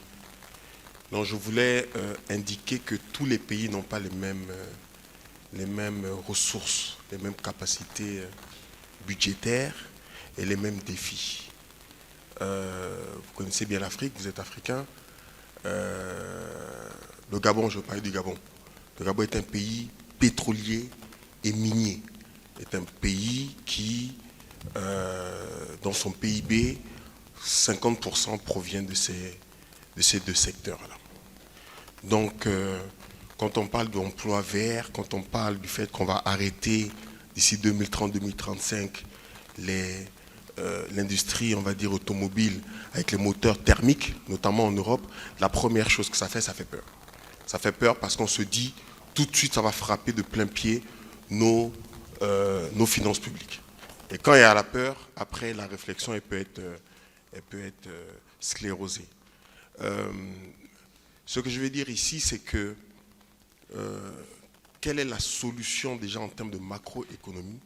S5: Donc je voulais indiquer que tous les pays n'ont pas les mêmes ressources, les mêmes capacités budgétaires et les mêmes défis. Vous connaissez bien l'Afrique, vous êtes africain. Le Gabon, je veux parler du Gabon. Le Gabon est un pays pétrolier et minier. C'est un pays qui, dans son PIB, 50% provient de ces 2 secteurs-là. Donc, quand on parle d'emploi vert, quand on parle du fait qu'on va arrêter d'ici 2030-2035 l'industrie, on va dire, automobile avec les moteurs thermiques, notamment en Europe, la première chose que ça fait peur. Ça fait peur parce qu'on se dit, tout de suite, ça va frapper de plein pied nos finances publiques. Et quand il y a la peur, après, la réflexion, elle peut être sclérosée. Ce que je vais dire ici, c'est que quelle est la solution déjà en termes de macroéconomie?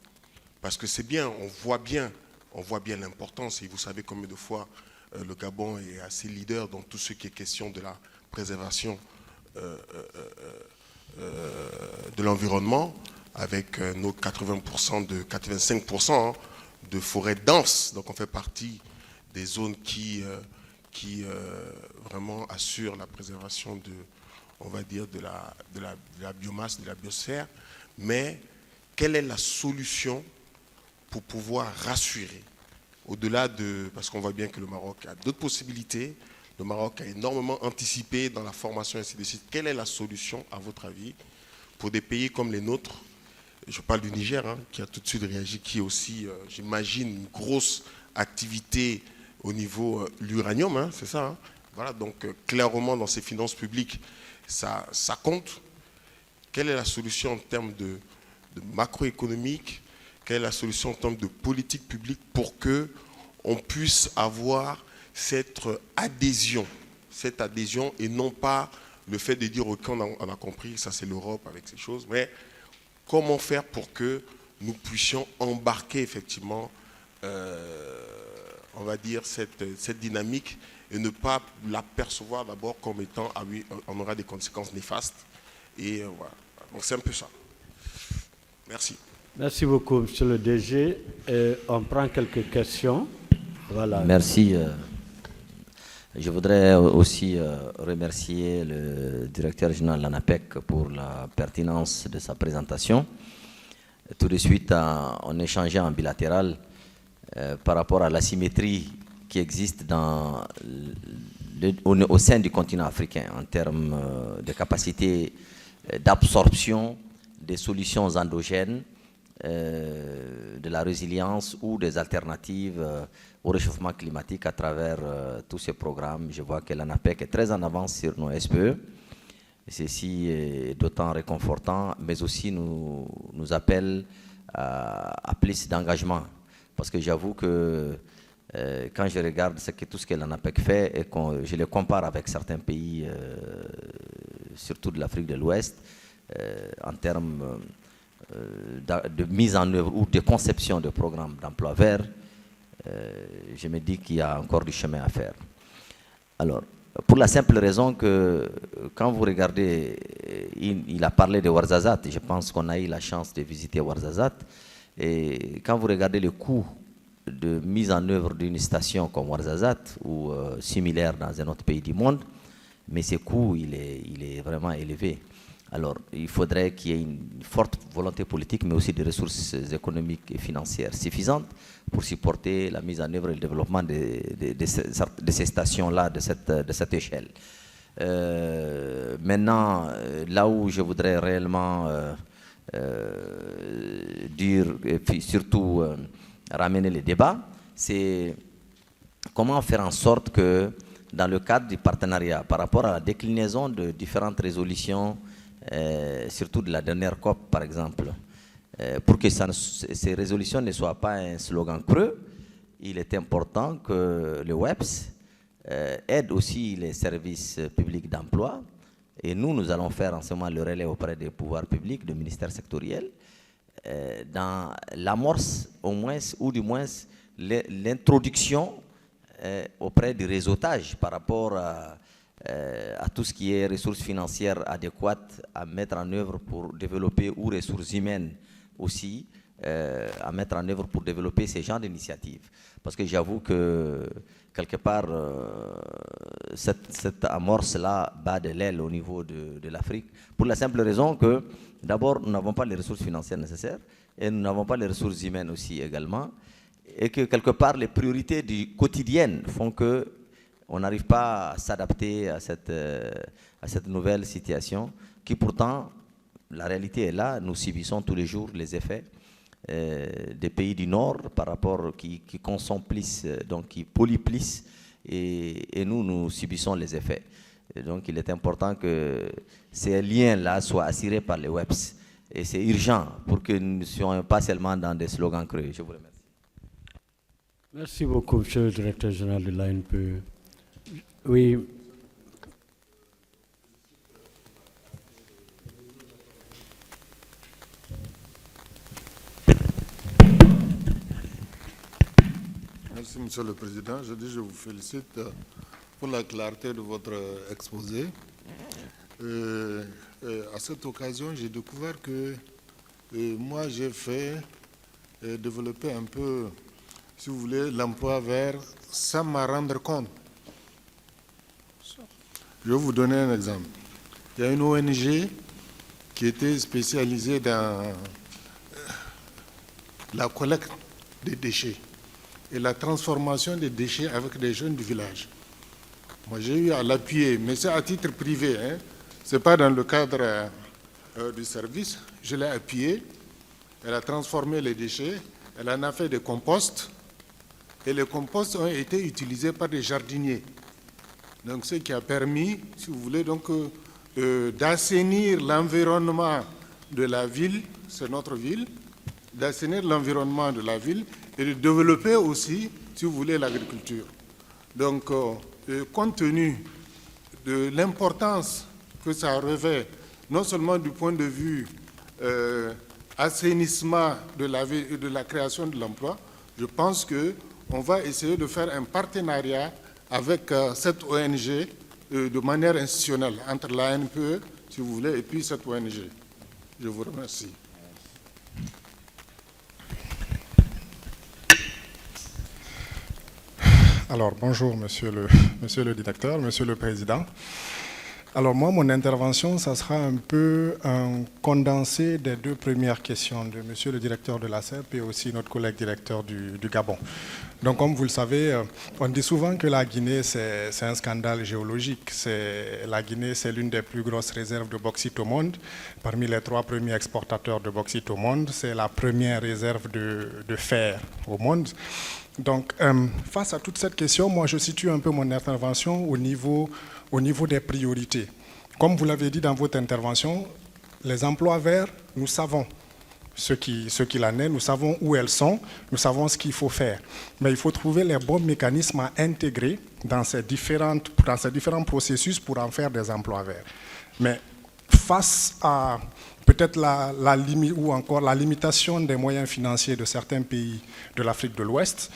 S5: Parce que c'est bien, on voit bien l'importance, et vous savez combien de fois le Gabon est assez leader dans tout ce qui est question de la préservation de l'environnement, avec nos 85% de forêts denses. Donc on fait partie des zones qui vraiment assurent la préservation de, on va dire, de la biomasse, de la biosphère. Mais quelle est la solution pour pouvoir rassurer au-delà de... Parce qu'on voit bien que le Maroc a d'autres possibilités. Le Maroc a énormément anticipé dans la formation, ainsi de suite. Quelle est la solution, à votre avis, pour des pays comme les nôtres? Je parle du Niger, qui a tout de suite réagi, qui est aussi, j'imagine, une grosse activité au niveau l'uranium, c'est ça. Voilà, donc clairement, dans ces finances publiques, ça compte. Quelle est la solution en termes de macroéconomique? Quelle est la solution en termes de politique publique pour qu'on puisse avoir cette adhésion et non pas le fait de dire ok, on a compris, ça c'est l'Europe avec ces choses, mais comment faire pour que nous puissions embarquer effectivement, on va dire, cette dynamique et ne pas la percevoir d'abord comme étant, ah oui, on aura des conséquences néfastes Et voilà. Donc c'est un peu ça. Merci.
S1: Merci beaucoup, Monsieur le DG. On prend quelques questions. Voilà.
S6: Merci. Je voudrais aussi remercier le directeur général de l'ANAPEC pour la pertinence de sa présentation. Tout de suite, on échangeait en bilatéral par rapport à l'asymétrie qui existe au sein du continent africain en termes de capacité d'absorption des solutions endogènes, de la résilience ou des alternatives au réchauffement climatique à travers tous ces programmes. Je vois que l'ANAPEC est très en avance sur nos SPE. Ceci est d'autant réconfortant, mais aussi nous appelle à plus d'engagement. Parce que j'avoue que quand je regarde tout ce que l'ANAPEC fait et que je le compare avec certains pays, surtout de l'Afrique de l'Ouest, en termes de mise en œuvre ou de conception de programmes d'emploi vert, je me dis qu'il y a encore du chemin à faire. Alors, pour la simple raison que quand vous regardez, il a parlé de Ouarzazate, je pense qu'on a eu la chance de visiter Ouarzazate, et quand vous regardez le coût de mise en œuvre d'une station comme Ouarzazate ou similaire dans un autre pays du monde, mais ce coût, il est vraiment élevé. Alors, il faudrait qu'il y ait une forte volonté politique, mais aussi des ressources économiques et financières suffisantes pour supporter la mise en œuvre et le développement de ces stations-là, de cette échelle. Maintenant, là où je voudrais réellement dire, et puis surtout ramener les débats, c'est comment faire en sorte que, dans le cadre du partenariat, par rapport à la déclinaison de différentes résolutions, surtout de la dernière COP par exemple, pour que ces résolutions ne soient pas un slogan creux, il est important que le WEPS aide aussi les services publics d'emploi, et nous allons faire en ce moment le relais auprès des pouvoirs publics, des ministères sectoriels, dans l'amorce au moins, ou du moins l'introduction auprès du réseautage par rapport à tout ce qui est ressources financières adéquates à mettre en œuvre pour développer, ou ressources humaines aussi, à mettre en œuvre pour développer ces genres d'initiatives. Parce que j'avoue que, quelque part, cette amorce-là bat de l'aile au niveau de l'Afrique, pour la simple raison que, d'abord, nous n'avons pas les ressources financières nécessaires, et nous n'avons pas les ressources humaines aussi également, et que, quelque part, les priorités du quotidien font que on n'arrive pas à s'adapter à cette nouvelle situation qui pourtant, la réalité est là, nous subissons tous les jours les effets des pays du Nord par rapport qui consomment plus, donc qui polluent plus, et nous subissons les effets. Et donc il est important que ces liens-là soient assurés par les WEPS. Et c'est urgent pour que nous ne soyons pas seulement dans des slogans creux. Je vous remercie.
S1: Merci beaucoup, Monsieur le Directeur général de l'ANPE. Oui.
S7: Merci, Monsieur le Président. Je vous félicite pour la clarté de votre exposé. À cette occasion, j'ai découvert que moi, j'ai développé un peu, si vous voulez, l'emploi vert sans m'en rendre compte. Je vais vous donner un exemple. Il y a une ONG qui était spécialisée dans la collecte des déchets et la transformation des déchets avec des jeunes du village. Moi, j'ai eu à l'appuyer, mais c'est à titre privé, hein. Ce n'est pas dans le cadre du service. Je l'ai appuyée, elle a transformé les déchets, elle en a fait des composts, et les composts ont été utilisés par des jardiniers. Donc, ce qui a permis, si vous voulez, d'assainir l'environnement de la ville, c'est notre ville, d'assainir l'environnement de la ville et de développer aussi, si vous voulez, l'agriculture. Donc, compte tenu de l'importance que ça revêt, non seulement du point de vue assainissement de la ville et de la création de l'emploi, je pense qu'on va essayer de faire un partenariat avec cette ONG de manière institutionnelle, entre l'ANPE si vous voulez, et puis cette ONG. Je vous remercie.
S8: Alors, bonjour, monsieur le directeur, monsieur le président. Alors, moi, mon intervention, ça sera un peu un condensé des deux premières questions de monsieur le directeur de la CEP et aussi notre collègue directeur du Gabon. Donc, comme vous le savez, on dit souvent que la Guinée, c'est un scandale géologique. La Guinée, c'est l'une des plus grosses réserves de bauxite au monde. Parmi les 3 premiers exportateurs de bauxite au monde, c'est la première réserve de fer au monde. Donc, face à toute cette question, moi, je situe un peu mon intervention au niveau des priorités. Comme vous l'avez dit dans votre intervention, les emplois verts, nous savons ce qu'il en est, nous savons où elles sont, nous savons ce qu'il faut faire. Mais il faut trouver les bons mécanismes à intégrer dans ces différents processus pour en faire des emplois verts. Mais face à peut-être la limite ou encore la limitation des moyens financiers de certains pays de l'Afrique de l'Ouest,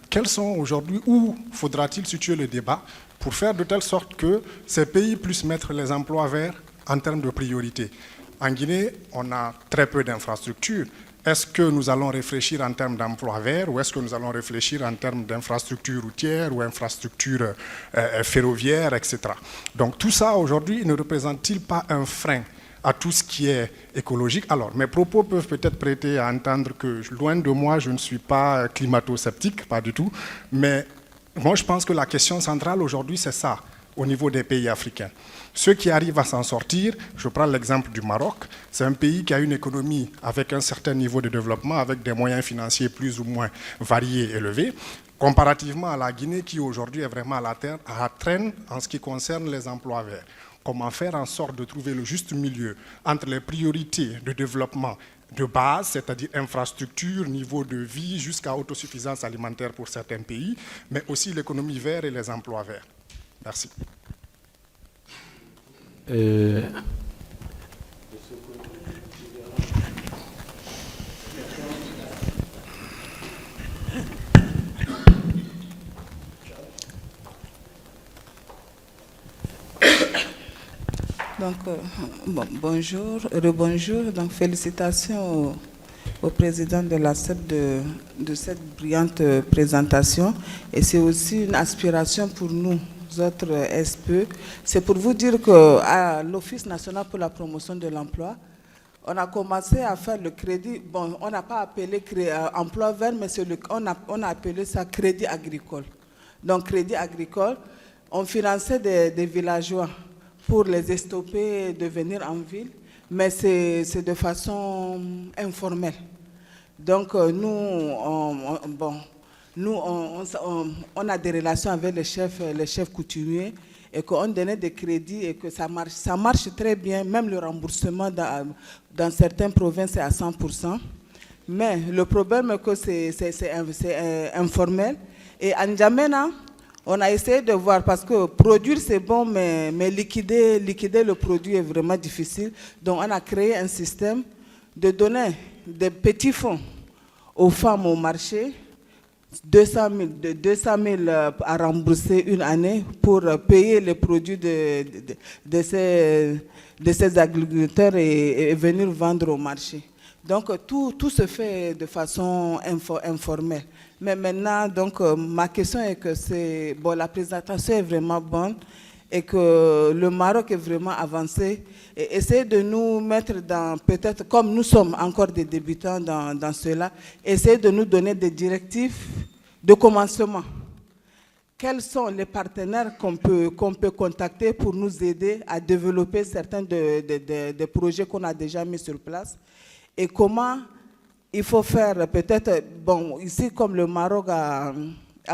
S8: quels sont aujourd'hui, où faudra-t-il situer le débat pour faire de telle sorte que ces pays puissent mettre les emplois verts en termes de priorité? En Guinée, on a très peu d'infrastructures. Est-ce que nous allons réfléchir en termes d'emplois verts ou est-ce que nous allons réfléchir en termes d'infrastructures routières ou infrastructures ferroviaires, etc. Donc tout ça, aujourd'hui, ne représente-t-il pas un frein à tout ce qui est écologique? Alors, mes propos peuvent peut-être prêter à entendre que, loin de moi, je ne suis pas climato-sceptique, pas du tout, mais moi, je pense que la question centrale aujourd'hui, c'est ça, au niveau des pays africains. Ceux qui arrivent à s'en sortir, je prends l'exemple du Maroc, c'est un pays qui a une économie avec un certain niveau de développement, avec des moyens financiers plus ou moins variés, élevés, comparativement à la Guinée qui aujourd'hui est vraiment à la traîne en ce qui concerne les emplois verts. Comment faire en sorte de trouver le juste milieu entre les priorités de développement de base, c'est-à-dire infrastructure, niveau de vie, jusqu'à autosuffisance alimentaire pour certains pays, mais aussi l'économie verte et les emplois verts. Merci.
S9: Donc, bonjour, rebonjour. Donc, félicitations au président de la CEP de cette brillante présentation. Et c'est aussi une aspiration pour nous autres SPE. C'est pour vous dire qu'à l'Office national pour la promotion de l'emploi, on a commencé à faire le crédit. Bon, on n'a pas appelé emploi vert, mais on a appelé ça crédit agricole. Donc, crédit agricole, on finançait des villageois pour les estopper de venir en ville, mais c'est de façon informelle. Donc, nous, on a des relations avec les chefs coutumiers et qu'on donnait des crédits et que ça marche très bien. Même le remboursement dans certaines provinces est à 100%. Mais le problème est que c'est informel. Et en N'Djamena, on a essayé de voir, parce que produire c'est bon, mais liquider le produit est vraiment difficile. Donc on a créé un système de donner des petits fonds aux femmes au marché, 200 000 à rembourser une année pour payer les produits de ces agriculteurs et venir vendre au marché. Donc tout se fait de façon informelle. Mais maintenant, donc, ma question est que la présentation est vraiment bonne et que le Maroc est vraiment avancé. Et essayez de nous mettre dans, peut-être comme nous sommes encore des débutants dans cela, essayez de nous donner des directives de commencement. Quels sont les partenaires qu'on peut contacter pour nous aider à développer certains des projets qu'on a déjà mis sur place et comment il faut faire peut-être, bon, ici comme le Maroc a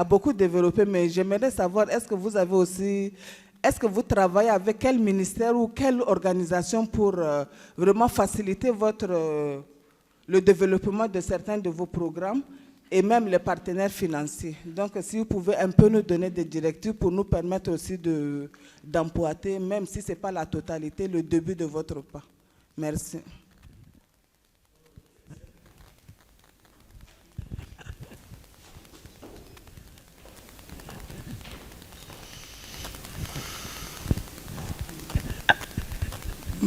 S9: beaucoup développé, mais j'aimerais savoir, est-ce que vous travaillez avec quel ministère ou quelle organisation pour vraiment faciliter le développement de certains de vos programmes et même les partenaires financiers. Donc, si vous pouvez un peu nous donner des directives pour nous permettre aussi d'emboîter, même si ce n'est pas la totalité, le début de votre pas. Merci.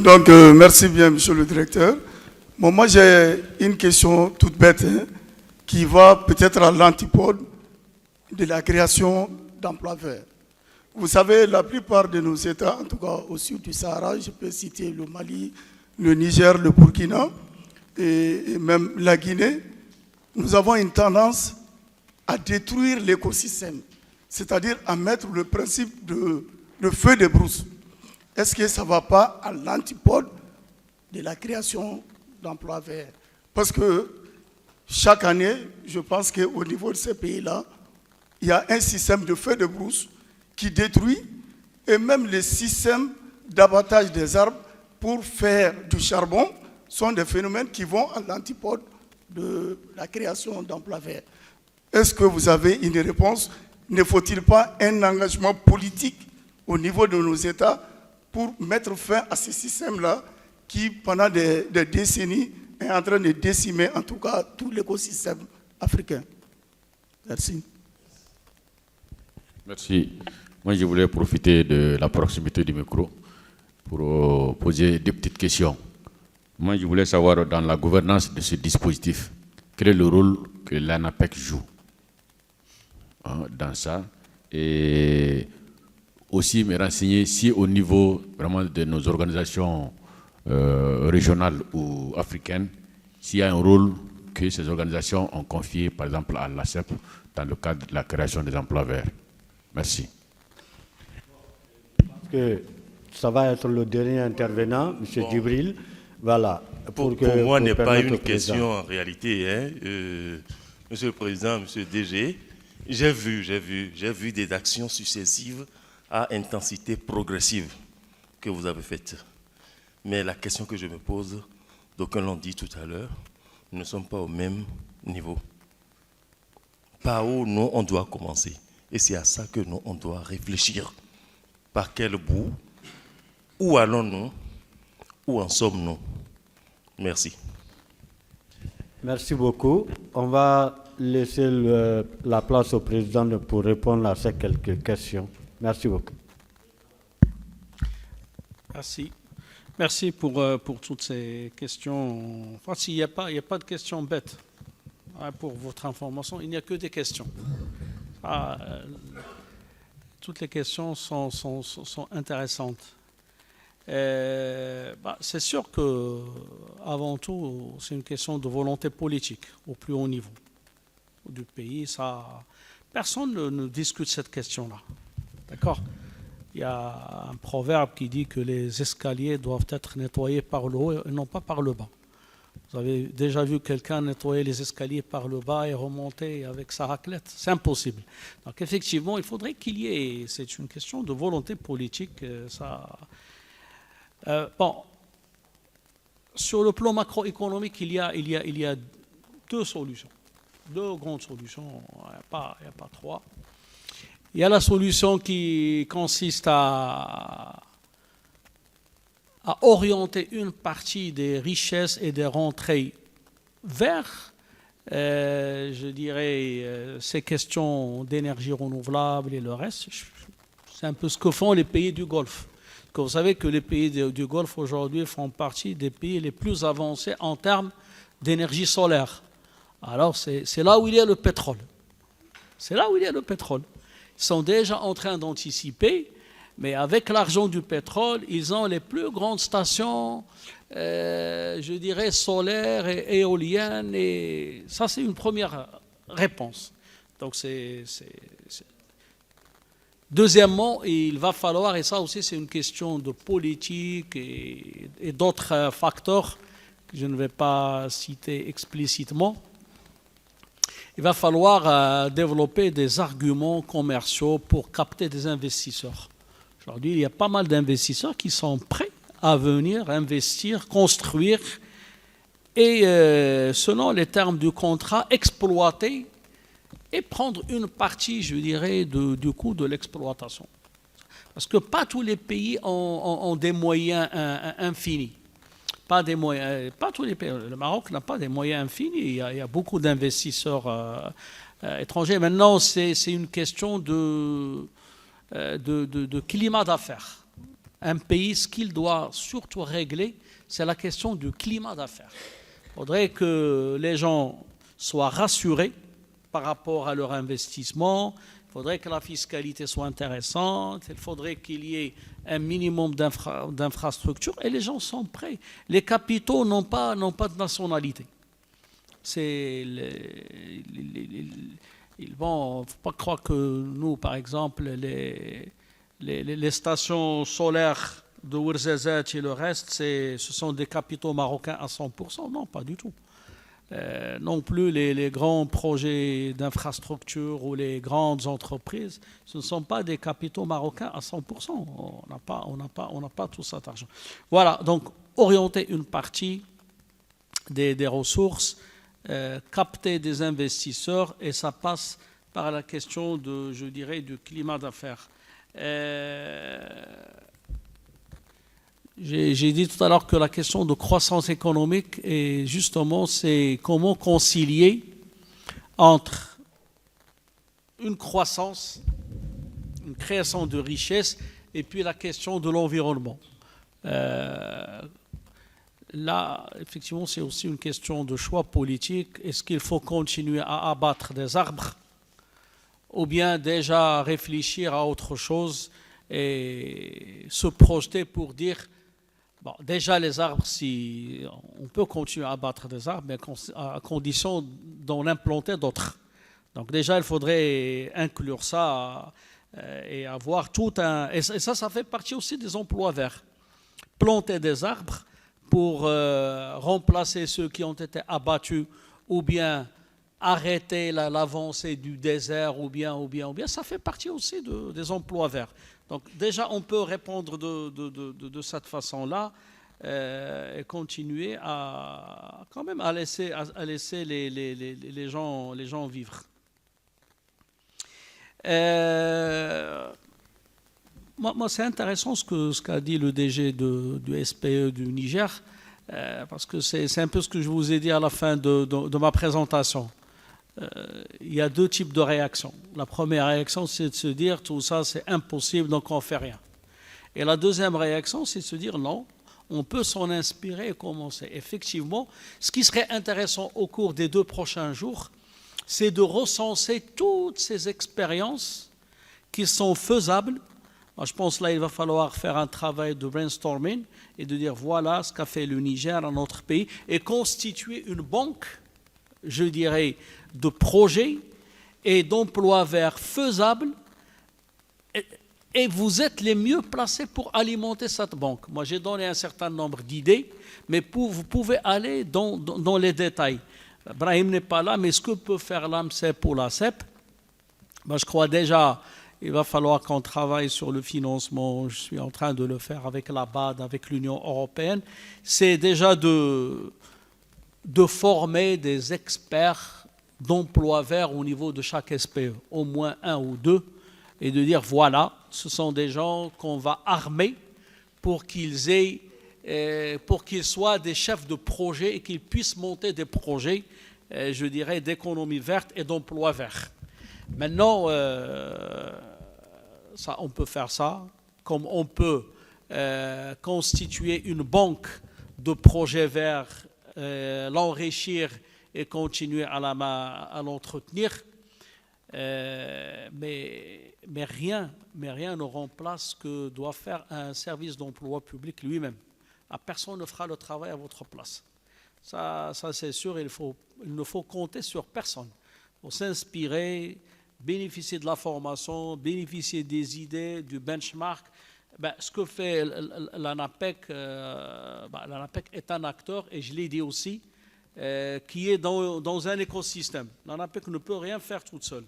S10: Donc, merci bien, monsieur le directeur. Bon, moi, j'ai une question toute bête, hein, qui va peut-être à l'antipode de la création d'emplois verts. Vous savez, la plupart de nos États, en tout cas au sud du Sahara, je peux citer le Mali, le Niger, le Burkina et même la Guinée, nous avons une tendance à détruire l'écosystème, c'est-à-dire à mettre le principe de feu de brousse. Est-ce que ça ne va pas à l'antipode de la création d'emplois verts? Parce que chaque année, je pense qu'au niveau de ces pays-là, il y a un système de feu de brousse qui détruit, et même les systèmes d'abattage des arbres pour faire du charbon sont des phénomènes qui vont à l'antipode de la création d'emplois verts. Est-ce que vous avez une réponse? Ne faut-il pas un engagement politique au niveau de nos États pour mettre fin à ces systèmes-là qui, pendant des décennies, est en train de décimer, en tout cas, tout l'écosystème africain? Merci.
S11: Merci. Moi, je voulais profiter de la proximité du micro pour poser deux petites questions. Moi, je voulais savoir, dans la gouvernance de ce dispositif, quel est le rôle que l'ANAPEC joue dans ça, et aussi me renseigner si au niveau vraiment de nos organisations régionales ou africaines, s'il y a un rôle que ces organisations ont confié, par exemple, à l'ACEP dans le cadre de la création des emplois verts. Merci.
S1: Parce que ça va être le dernier intervenant, M. Djibril. Voilà.
S12: Pour moi, ce n'est pas une question en réalité. Hein. Monsieur le Président, Monsieur DG, j'ai vu des actions successives à intensité progressive que vous avez faites. Mais la question que je me pose, d'aucuns l'ont dit tout à l'heure, nous ne sommes pas au même niveau. Par où nous, on doit commencer. Et c'est à ça que nous, on doit réfléchir. Par quel bout? Où allons-nous? Où en sommes-nous? Merci.
S1: Merci beaucoup. On va laisser la place au président pour répondre à ces quelques questions. Merci beaucoup.
S4: Merci. Merci pour toutes ces questions. Enfin, il n'y a pas de questions bêtes. Pour votre information, il n'y a que des questions. Toutes les questions sont intéressantes. C'est sûr que, avant tout, c'est une question de volonté politique au plus haut niveau du pays. Personne ne discute cette question-là. D'accord? Il y a un proverbe qui dit que les escaliers doivent être nettoyés par le haut et non pas par le bas. Vous avez déjà vu quelqu'un nettoyer les escaliers par le bas et remonter avec sa raclette? C'est impossible. Donc effectivement, il faudrait qu'il y ait... C'est une question de volonté politique. Sur le plan macroéconomique, il y a deux solutions. Deux grandes solutions. Il n'y a pas trois. Il y a la solution qui consiste à orienter une partie des richesses et des rentrées vers, je dirais, ces questions d'énergie renouvelable et le reste. C'est un peu ce que font les pays du Golfe. Vous savez que les pays du Golfe aujourd'hui font partie des pays les plus avancés en termes d'énergie solaire. Alors c'est là où il y a le pétrole. C'est là où il y a le pétrole. Ils sont déjà en train d'anticiper. Mais avec l'argent du pétrole, ils ont les plus grandes stations, je dirais, solaires et éoliennes. Et ça, c'est une première réponse. Donc, Deuxièmement, il va falloir, et ça aussi, c'est une question de politique et d'autres facteurs que je ne vais pas citer explicitement. Il va falloir développer des arguments commerciaux pour capter des investisseurs. Aujourd'hui, il y a pas mal d'investisseurs qui sont prêts à venir investir, construire et, selon les termes du contrat, exploiter et prendre une partie, je dirais, du coût de l'exploitation. Parce que pas tous les pays ont des moyens infinis. Pas tous les pays. Le Maroc n'a pas des moyens infinis. Il y a beaucoup d'investisseurs étrangers. Maintenant, c'est une question de climat d'affaires. un pays, ce qu'il doit surtout régler, c'est la question du climat d'affaires. Il faudrait que les gens soient rassurés par rapport à leur investissement. Il faudrait que la fiscalité soit intéressante. Il faudrait qu'il y ait un minimum d'infrastructures. Et les gens sont prêts. Les capitaux n'ont pas de nationalité. Il ne faut pas croire que nous, par exemple, les stations solaires de Ouarzazate et le reste, ce sont des capitaux marocains à 100%. Non, pas du tout. Non plus les grands projets d'infrastructure ou les grandes entreprises, ce ne sont pas des capitaux marocains à 100%. On n'a pas tout cet argent. Voilà, donc orienter une partie des ressources, capter des investisseurs, et ça passe par la question je dirais, du climat d'affaires. J'ai dit tout à l'heure que la question de croissance économique, et justement, c'est comment concilier entre une croissance, une création de richesse, et puis la question de l'environnement. Là, effectivement, c'est aussi une question de choix politique. Est-ce qu'il faut continuer à abattre des arbres, ou bien déjà réfléchir à autre chose et se projeter pour dire bon, déjà, les arbres, on peut continuer à abattre des arbres, mais à condition d'en implanter d'autres. Donc déjà, il faudrait inclure ça et avoir tout un... Et ça fait partie aussi des emplois verts. Planter des arbres pour remplacer ceux qui ont été abattus, ou bien arrêter l'avancée du désert, ou bien, ça fait partie aussi des emplois verts. Donc déjà, on peut répondre de cette façon-là et continuer quand même à laisser les gens vivre. Moi, c'est intéressant ce qu'a dit le DG du SPE du Niger, parce que c'est un peu ce que je vous ai dit à la fin de ma présentation. Il y a deux types de réactions. La première réaction, c'est de se dire tout ça, c'est impossible, donc on ne fait rien. Et la deuxième réaction, c'est de se dire non, on peut s'en inspirer et commencer. Effectivement, ce qui serait intéressant au cours des 2 prochains jours, c'est de recenser toutes ces expériences qui sont faisables. Moi, je pense là, il va falloir faire un travail de brainstorming et de dire voilà ce qu'a fait le Niger dans notre pays, et constituer une banque, je dirais, de projets et d'emplois verts faisables, et vous êtes les mieux placés pour alimenter cette banque. Moi, j'ai donné un certain nombre d'idées, mais vous pouvez aller dans les détails. Brahim n'est pas là, mais ce que peut faire l'AMCEP ou la CEP, je crois déjà, il va falloir qu'on travaille sur le financement. Je suis en train de le faire avec la BAD, avec l'Union européenne. C'est déjà de former des experts d'emploi vert au niveau de chaque SPE, au moins 1 ou 2, et de dire voilà, ce sont des gens qu'on va armer pour qu'ils soient des chefs de projet et qu'ils puissent monter des projets, je dirais, d'économie verte et d'emploi vert. Maintenant, ça, on peut faire ça, comme on peut constituer une banque de projets verts, l'enrichir et continuer à l'entretenir, mais rien ne remplace ce que doit faire un service d'emploi public lui-même. Personne ne fera le travail à votre place. Ça c'est sûr, il ne faut compter sur personne. Il faut s'inspirer, bénéficier de la formation, bénéficier des idées, du benchmark. Ce que fait l'ANAPEC, l'ANAPEC est un acteur, et je l'ai dit aussi, qui est dans un écosystème. L'ANAPEC ne peut rien faire toute seule.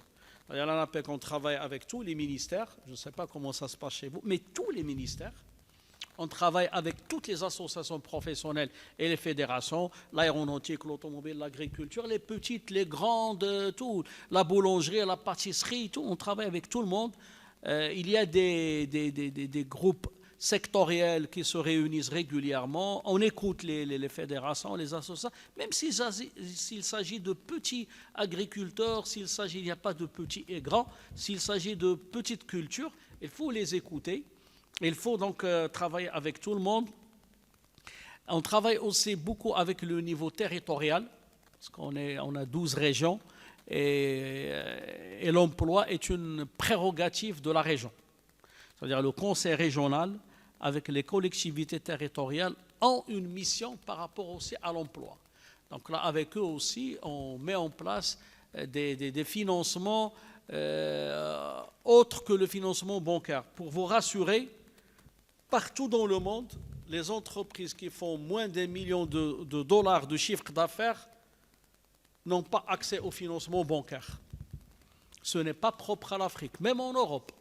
S4: L'ANAPEC, on travaille avec tous les ministères, je ne sais pas comment ça se passe chez vous, mais tous les ministères. On travaille avec toutes les associations professionnelles et les fédérations, l'aéronautique, l'automobile, l'agriculture, les petites, les grandes, tout, la boulangerie, la pâtisserie, tout. On travaille avec tout le monde. Il y a des groupes sectoriels qui se réunissent régulièrement. On écoute les fédérations, les associations, même s'il s'agit de petits agriculteurs, il n'y a pas de petits et grands, s'il s'agit de petites cultures, il faut les écouter. Il faut donc travailler avec tout le monde. On travaille aussi beaucoup avec le niveau territorial, parce on a 12 régions, et l'emploi est une prérogative de la région. C'est-à-dire le conseil régional, avec les collectivités territoriales, ont une mission par rapport aussi à l'emploi. Donc là, avec eux aussi, on met en place des financements autres que le financement bancaire. Pour vous rassurer, partout dans le monde, les entreprises qui font moins d'1 million de dollars de chiffre d'affaires n'ont pas accès au financement bancaire. Ce n'est pas propre à l'Afrique, même en Europe.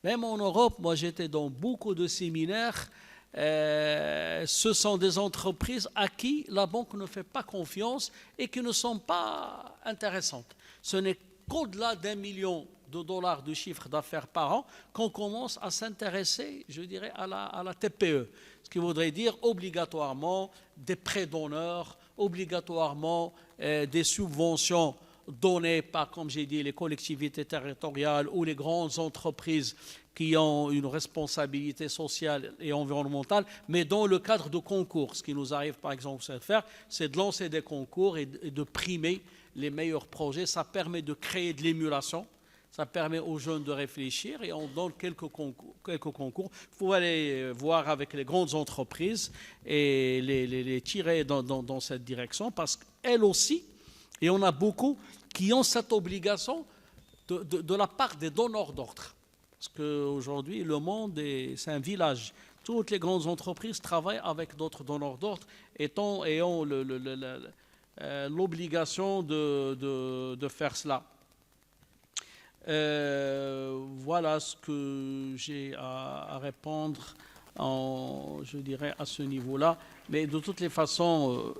S4: Même en Europe, moi j'étais dans beaucoup de séminaires, ce sont des entreprises à qui la banque ne fait pas confiance et qui ne sont pas intéressantes. Ce n'est qu'au-delà d'1 million de dollars de chiffre d'affaires par an qu'on commence à s'intéresser, je dirais, à la TPE. Ce qui voudrait dire obligatoirement des prêts d'honneur, obligatoirement des subventions données par, comme j'ai dit, les collectivités territoriales ou les grandes entreprises qui ont une responsabilité sociale et environnementale, mais dans le cadre de concours. Ce qui nous arrive par exemple de faire, c'est de lancer des concours et de primer les meilleurs projets. Ça permet de créer de l'émulation, ça permet aux jeunes de réfléchir et on donne quelques concours. Il faut aller voir avec les grandes entreprises et les tirer dans cette direction parce qu'elles aussi, et on a beaucoup qui ont cette obligation de la part des donneurs d'ordre. Parce qu'aujourd'hui, le monde, c'est un village. Toutes les grandes entreprises travaillent avec d'autres donneurs d'ordre et ont l'obligation de faire cela. Voilà ce que j'ai à répondre, je dirais, à ce niveau-là. Mais de toutes les façons,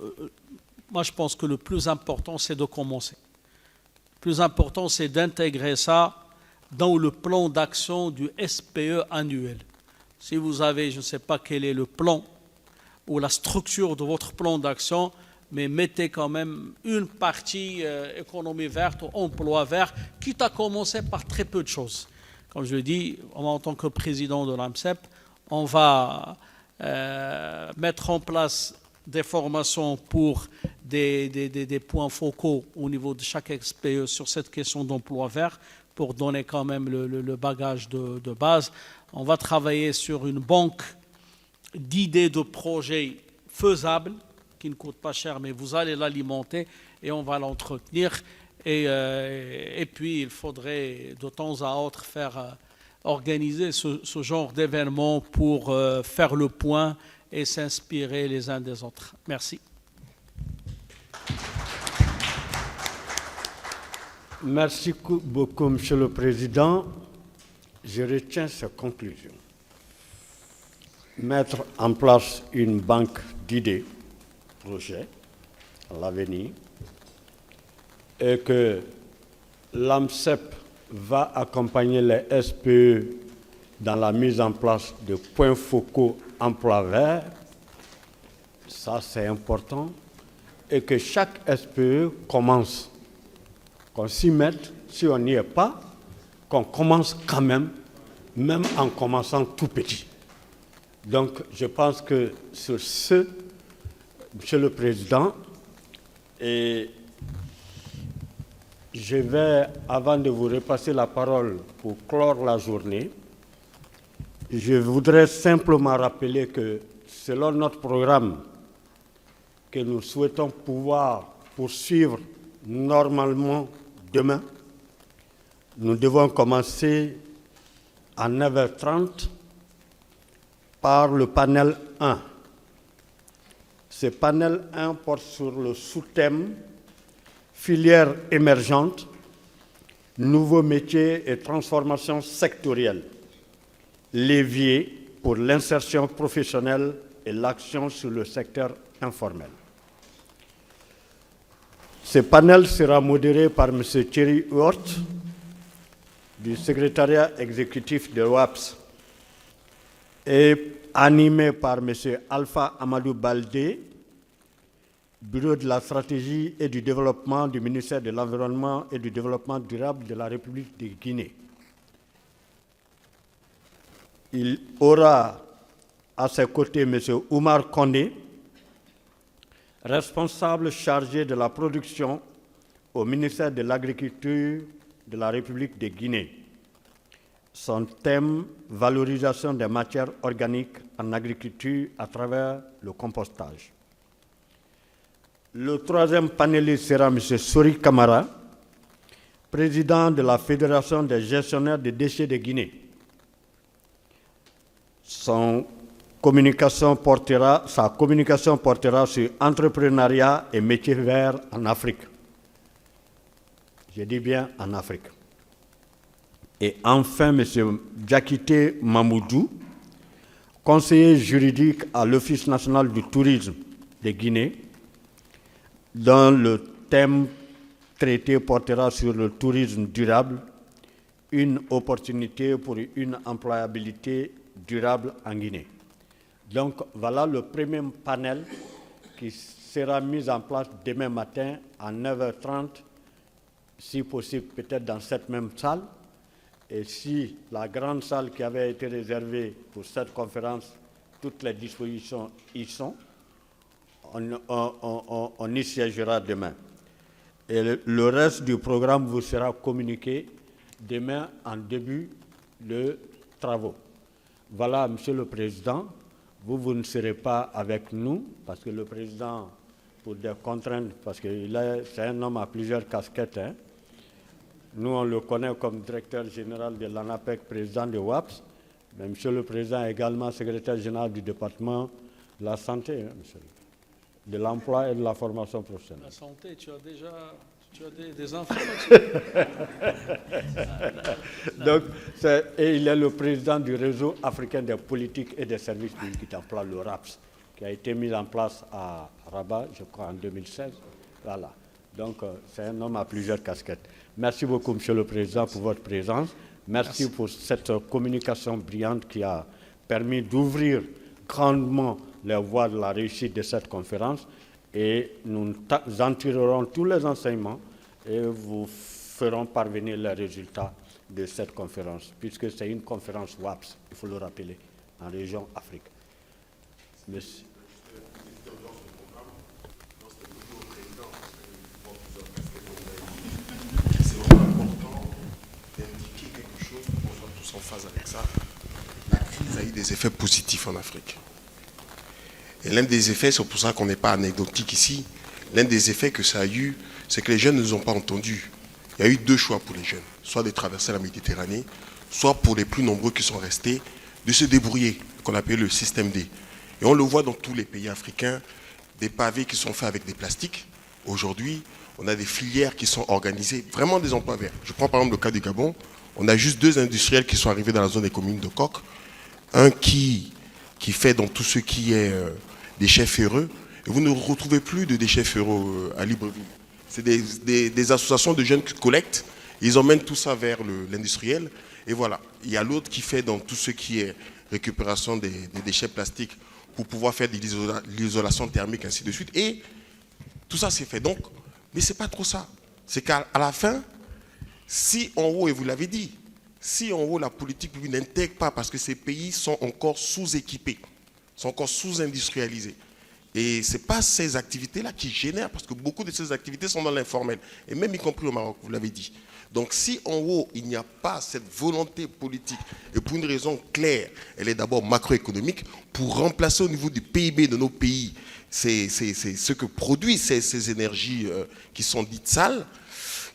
S4: moi je pense que le plus important, c'est de commencer. Le plus important, c'est d'intégrer ça dans le plan d'action du SPE annuel. Si vous avez, je ne sais pas quel est le plan ou la structure de votre plan d'action, mais mettez quand même une partie économie verte ou emploi vert, quitte à commencer par très peu de choses. Comme je le dis, en tant que président de l'AMCEP, on va mettre en place des formations pour des points focaux au niveau de chaque SPE sur cette question d'emploi vert, pour donner quand même le bagage de base. On va travailler sur une banque d'idées de projets faisables, qui ne coûte pas cher, mais vous allez l'alimenter et on va l'entretenir. Et puis, il faudrait de temps à autre organiser ce genre d'événement pour faire le point et s'inspirer les uns des autres. Merci.
S1: Merci beaucoup, Monsieur le Président. Je retiens ces conclusions. Mettre en place une banque d'idées, projets à l'avenir, et que l'AMCEP va accompagner les SPE dans la mise en place de points focaux emploi vert, ça c'est important, et que chaque SPE commence, qu'on s'y mette, si on n'y est pas, qu'on commence quand même en commençant tout petit. Donc je pense que sur ce, Monsieur le Président, et je vais, avant de vous repasser la parole pour clore la journée, je voudrais simplement rappeler que selon notre programme que nous souhaitons pouvoir poursuivre normalement demain, nous devons commencer à 9h30 par le panel 1. Ce panel 1 porte sur le sous-thème filières émergentes, nouveaux métiers et transformations sectorielles, levier pour l'insertion professionnelle et l'action sur le secteur informel. Ce panel sera modéré par M. Thierry Huort du secrétariat exécutif de l'OAPS et animé par M. Alpha Amadou Baldé, Bureau de la stratégie et du développement du ministère de l'Environnement et du Développement durable de la République de Guinée. Il aura à ses côtés M. Oumar Kondé, responsable chargé de la production au ministère de l'Agriculture de la République de Guinée. Son thème, valorisation des matières organiques en agriculture à travers le compostage. Le troisième panéliste sera M. Sori Kamara, président de la Fédération des gestionnaires de déchets de Guinée. Sa communication portera sur entrepreneuriat et métiers verts en Afrique. Je dis bien en Afrique. Et enfin, M. Diakité Mamoudou, conseiller juridique à l'Office national du tourisme de Guinée, dont le thème traité portera sur le tourisme durable, une opportunité pour une employabilité durable en Guinée. Donc voilà le premier panel qui sera mis en place demain matin à 9h30, si possible peut-être dans cette même salle. Et si la grande salle qui avait été réservée pour cette conférence, toutes les dispositions y sont, on y siégera demain. Et le reste du programme vous sera communiqué demain en début de travaux. Voilà, Monsieur le Président, vous ne serez pas avec nous, parce que le Président, pour des contraintes, parce que c'est un homme à plusieurs casquettes, hein. Nous, on le connaît comme directeur général de l'ANAPEC, président de WAPS, mais Monsieur le Président est également secrétaire général du département de la santé, hein, monsieur, de l'emploi et de la formation professionnelle.
S4: La santé, tu as des enfants.
S1: Donc, et il est le président du réseau africain des politiques et des services publics d'emploi, le RAPS, qui a été mis en place à Rabat, je crois, en 2016. Voilà. Donc, c'est un homme à plusieurs casquettes. Merci beaucoup, Monsieur le Président, pour votre présence. Merci pour cette communication brillante qui a permis d'ouvrir grandement les voies de la réussite de cette conférence. Et nous en tirerons tous les enseignements et vous ferons parvenir les résultats de cette conférence, puisque c'est une conférence WAPS, il faut le rappeler, en région Afrique. Merci.
S5: En phase avec ça, la crise a eu des effets positifs en Afrique. Et l'un des effets, c'est pour ça qu'on n'est pas anecdotique ici, l'un des effets que ça a eu, c'est que les jeunes ne nous ont pas entendus. Il y a eu deux choix pour les jeunes, soit de traverser la Méditerranée, soit pour les plus nombreux qui sont restés, de se débrouiller, qu'on appelle le système D. Et on le voit dans tous les pays africains, des pavés qui sont faits avec des plastiques. Aujourd'hui, on a des filières qui sont organisées, vraiment des emplois verts. Je prends par exemple le cas du Gabon. On a juste deux industriels qui sont arrivés dans la zone des communes de Coq. Un qui fait dans tout ce qui est déchets ferreux. Et vous ne retrouvez plus de déchets ferreux à Libreville. C'est des associations de jeunes qui collectent. Ils emmènent tout ça vers l'industriel. Et voilà. Il y a l'autre qui fait dans tout ce qui est récupération des déchets plastiques pour pouvoir faire de l'isolation thermique, ainsi de suite. Et tout ça, c'est fait. Donc, mais ce n'est pas trop ça. C'est qu'à la fin, si en haut, et vous l'avez dit, si en haut la politique publique n'intègre pas parce que ces pays sont encore sous-équipés, sont encore sous-industrialisés. Et ce n'est pas ces activités-là qui génèrent, parce que beaucoup de ces activités sont dans l'informel, et même y compris au Maroc, vous l'avez dit. Donc si en haut, il n'y a pas cette volonté politique, et pour une raison claire, elle est d'abord macroéconomique, pour remplacer au niveau du PIB de nos pays, c'est ce que produisent ces énergies qui sont dites sales,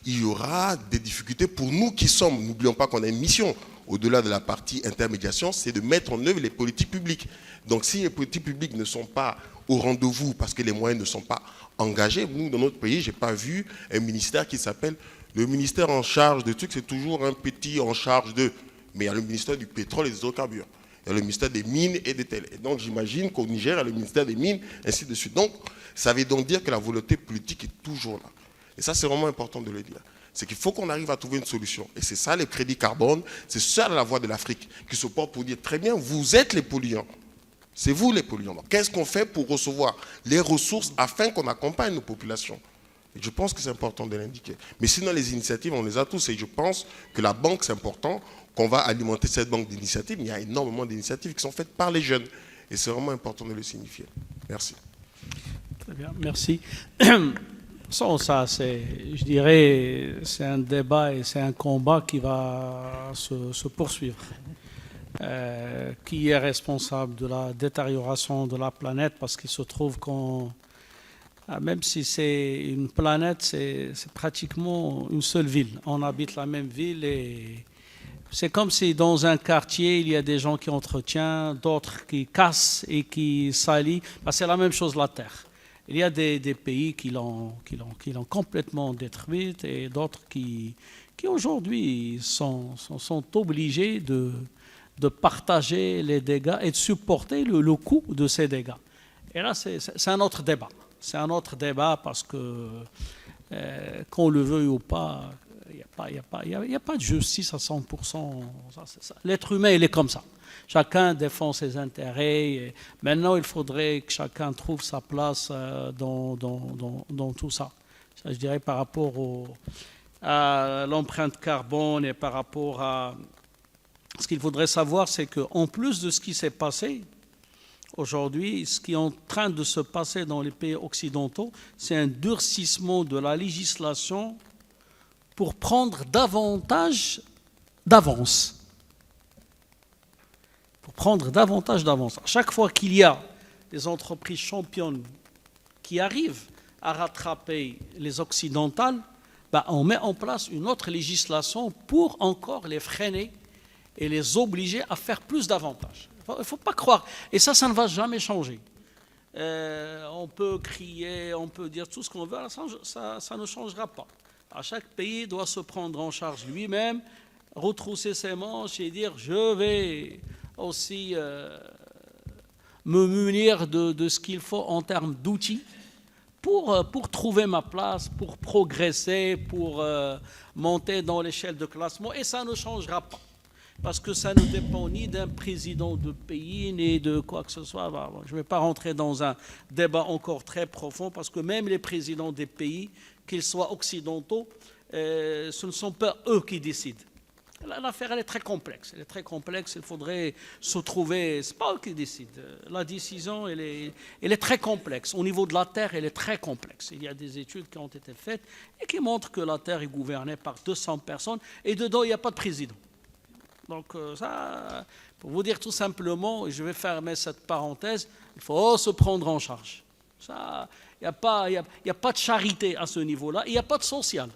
S5: il y aura des difficultés pour nous qui sommes, n'oublions pas qu'on a une mission, au-delà de la partie intermédiation, c'est de mettre en œuvre les politiques publiques. Donc si les politiques publiques ne sont pas au rendez-vous parce que les moyens ne sont pas engagés, nous, dans notre pays, je n'ai pas vu un ministère qui s'appelle le ministère en charge de trucs, c'est toujours un petit en charge de... Mais il y a le ministère du pétrole et des hydrocarbures. Il y a le ministère des mines et des tels. Et donc j'imagine qu'au Niger, il y a le ministère des mines, ainsi de suite. Donc ça veut donc dire que la volonté politique est toujours là. Et ça, c'est vraiment important de le dire. C'est qu'il faut qu'on arrive à trouver une solution. Et c'est ça, les crédits carbone, c'est ça la voix de l'Afrique qui se porte pour dire, très bien, vous êtes les polluants. C'est vous les polluants. Qu'est-ce qu'on fait pour recevoir les ressources afin qu'on accompagne nos populations? Et je pense que c'est important de l'indiquer. Mais sinon, les initiatives, on les a tous. Et je pense que la banque, c'est important qu'on va alimenter cette banque d'initiatives. Il y a énormément d'initiatives qui sont faites par les jeunes. Et c'est vraiment important de le signifier. Merci.
S4: Très bien, merci. Ça, je dirais, c'est un débat et c'est un combat qui va se poursuivre. Qui est responsable de la détérioration de la planète, parce qu'il se trouve qu'on, même si c'est une planète, c'est pratiquement une seule ville. On habite la même ville et c'est comme si dans un quartier, il y a des gens qui entretiennent, d'autres qui cassent et qui salissent. C'est la même chose la Terre. Il y a des pays qui l'ont complètement détruite et d'autres qui aujourd'hui sont obligés de partager les dégâts et de supporter le coût de ces dégâts. Et là, c'est un autre débat. C'est un autre débat parce que, qu'on le veuille ou pas, il n'y a pas de justice à 100%. L'être humain, il est comme ça. Chacun défend ses intérêts. Et maintenant, il faudrait que chacun trouve sa place dans tout ça. Ça, je dirais, par rapport à l'empreinte carbone et par rapport à... Ce qu'il faudrait savoir, c'est qu'en plus de ce qui s'est passé, aujourd'hui, ce qui est en train de se passer dans les pays occidentaux, c'est un durcissement de la législation pour prendre davantage d'avance. Pour prendre davantage d'avance. Chaque fois qu'il y a des entreprises championnes qui arrivent à rattraper les occidentales, on met en place une autre législation pour encore les freiner et les obliger à faire plus d'avantages. Il ne faut pas croire. Et ça ne va jamais changer. On peut crier, on peut dire tout ce qu'on veut, ça ne changera pas. Chaque pays doit se prendre en charge lui-même, retrousser ses manches et dire je vais aussi me munir de ce qu'il faut en termes d'outils pour trouver ma place, pour progresser, pour monter dans l'échelle de classement. Et ça ne changera pas. Parce que ça ne dépend ni d'un président de pays, ni de quoi que ce soit. Je ne vais pas rentrer dans un débat encore très profond, parce que même les présidents des pays, qu'ils soient occidentaux, ce ne sont pas eux qui décident. L'affaire, elle est très complexe. Elle est très complexe. Il faudrait se trouver... Ce n'est pas eux qui décident. La décision, elle est très complexe. Au niveau de la Terre, elle est très complexe. Il y a des études qui ont été faites et qui montrent que la Terre est gouvernée par 200 personnes et dedans, il n'y a pas de président. Donc ça, pour vous dire tout simplement, et je vais fermer cette parenthèse, il faut se prendre en charge. Il n'y a pas de charité à ce niveau-là, il n'y a pas de social.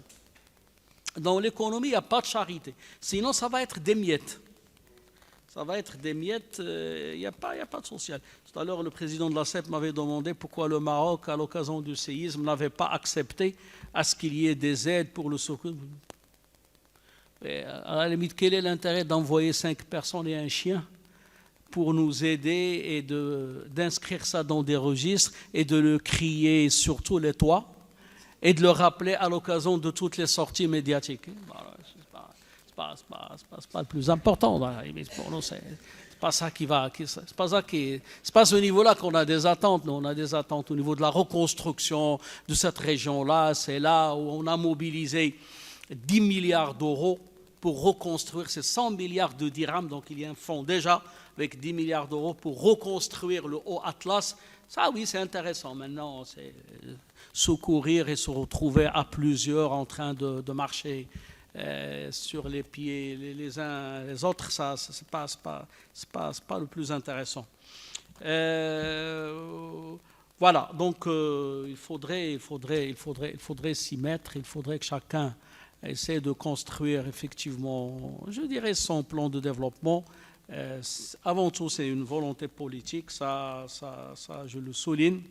S4: Dans l'économie, il n'y a pas de charité. Sinon, ça va être des miettes. Ça va être des miettes, il n'y a pas de social. Tout à l'heure, le président de la CEP m'avait demandé pourquoi le Maroc, à l'occasion du séisme, n'avait pas accepté à ce qu'il y ait des aides pour le secours. Et à la limite, quel est l'intérêt d'envoyer 5 personnes et un chien pour nous aider et d'inscrire ça dans des registres et de le crier sur tous les toits et de le rappeler à l'occasion de toutes les sorties médiatiques? C'est pas le plus important. Pour nous, c'est pas ça qui va. C'est pas ce niveau-là qu'on a des attentes. Nous, on a des attentes au niveau de la reconstruction de cette région-là. C'est là où on a mobilisé 10 milliards d'euros pour reconstruire ces 100 milliards de dirhams. Donc il y a un fonds déjà avec 10 milliards d'euros pour reconstruire le Haut-Atlas. Ça, oui, c'est intéressant. Maintenant, c'est secourir et se retrouver à plusieurs en train de marcher sur les pieds les uns les autres. Ça, c'est pas le plus intéressant. Voilà. Donc il faudrait s'y mettre. Il faudrait que chacun essaie de construire effectivement, je dirais, son plan de développement. Avant tout, c'est une volonté politique, ça je le souligne.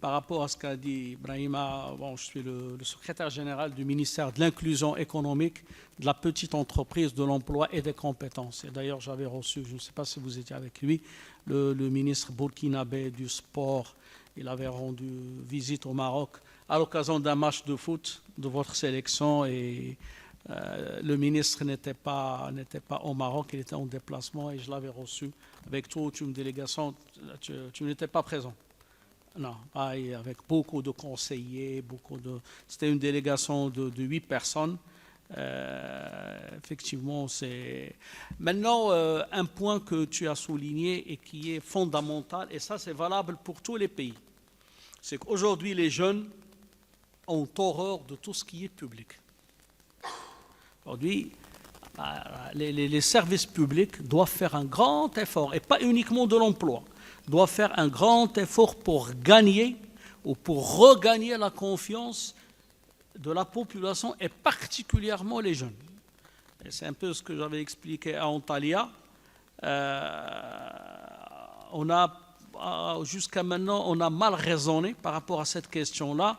S4: Par rapport à ce qu'a dit Ibrahima, je suis le secrétaire général du ministère de l'Inclusion économique, de la petite entreprise, de l'emploi et des compétences. Et d'ailleurs, j'avais reçu, je ne sais pas si vous étiez avec lui, le ministre burkinabé du sport. Il avait rendu visite au Maroc à l'occasion d'un match de foot de votre sélection et le ministre n'était pas au Maroc, il était en déplacement et je l'avais reçu avec toute une délégation. Tu n'étais pas présent. Non, avec beaucoup de conseillers, c'était une délégation de 8 personnes Effectivement, c'est... Maintenant, un point que tu as souligné et qui est fondamental, et ça c'est valable pour tous les pays, c'est qu'aujourd'hui les jeunes ont horreur de tout ce qui est public. Aujourd'hui, les services publics doivent faire un grand effort, et pas uniquement de l'emploi, doivent faire un grand effort pour gagner ou pour regagner la confiance de la population et particulièrement les jeunes. Et c'est un peu ce que j'avais expliqué à Antalya. Jusqu'à maintenant, on a mal raisonné par rapport à cette question-là.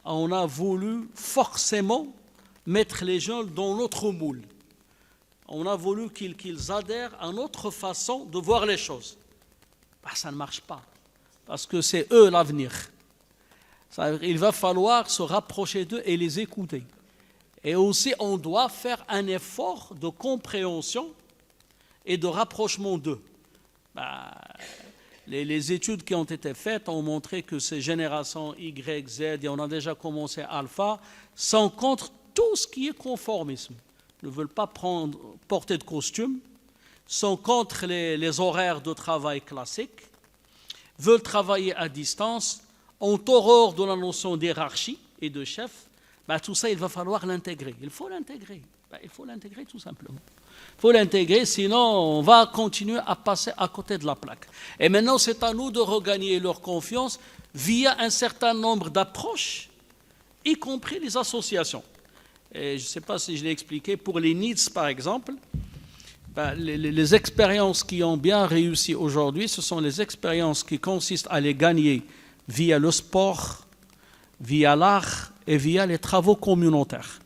S4: On a voulu forcément mettre les jeunes dans notre moule. On a voulu qu'ils adhèrent à notre façon de voir les choses. Ça ne marche pas, parce que c'est eux l'avenir. Il va falloir se rapprocher d'eux et les écouter. Et aussi, on doit faire un effort de compréhension et de rapprochement d'eux. Les études qui ont été faites ont montré que ces générations Y, Z, et on a déjà commencé Alpha, sont contre tout ce qui est conformisme. Ne veulent pas porter de costume, sont contre les horaires de travail classiques, veulent travailler à distance, ont horreur de la notion d'hiérarchie et de chef. Tout ça, il va falloir l'intégrer. Il faut l'intégrer. Il faut l'intégrer tout simplement. Il faut l'intégrer, sinon on va continuer à passer à côté de la plaque. Et maintenant, c'est à nous de regagner leur confiance via un certain nombre d'approches, y compris les associations. Et je ne sais pas si je l'ai expliqué, pour les NEEDS par exemple, les expériences qui ont bien réussi aujourd'hui, ce sont les expériences qui consistent à les gagner via le sport, via l'art et via les travaux communautaires.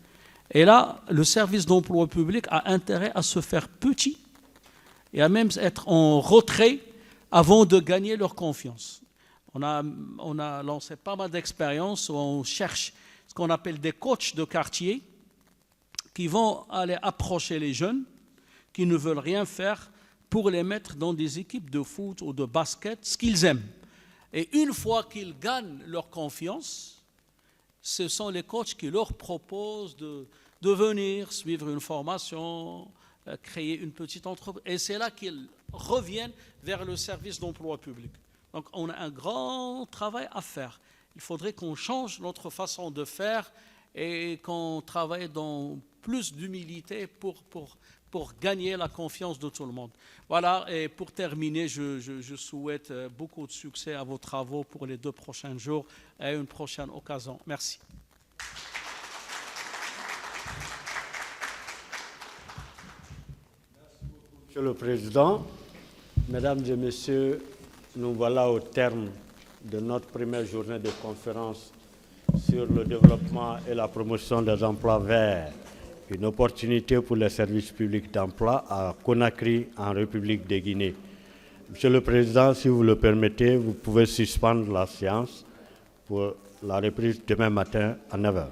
S4: Et là, le service d'emploi public a intérêt à se faire petit et à même être en retrait avant de gagner leur confiance. On a lancé pas mal d'expériences où on cherche ce qu'on appelle des coachs de quartier qui vont aller approcher les jeunes qui ne veulent rien faire pour les mettre dans des équipes de foot ou de basket, ce qu'ils aiment. Et une fois qu'ils gagnent leur confiance, ce sont les coachs qui leur proposent de venir suivre une formation, créer une petite entreprise. Et c'est là qu'ils reviennent vers le service d'emploi public. Donc on a un grand travail à faire. Il faudrait qu'on change notre façon de faire et qu'on travaille dans plus d'humilité pour gagner la confiance de tout le monde. Voilà, et pour terminer, je souhaite beaucoup de succès à vos travaux pour les 2 prochains jours et à une prochaine occasion. Merci.
S1: Monsieur le Président, Mesdames et Messieurs, nous voilà au terme de notre première journée de conférence sur le développement et la promotion des emplois verts, une opportunité pour les services publics d'emploi à Conakry, en République de Guinée. Monsieur le Président, si vous le permettez, vous pouvez suspendre la séance pour la reprise demain matin à 9h.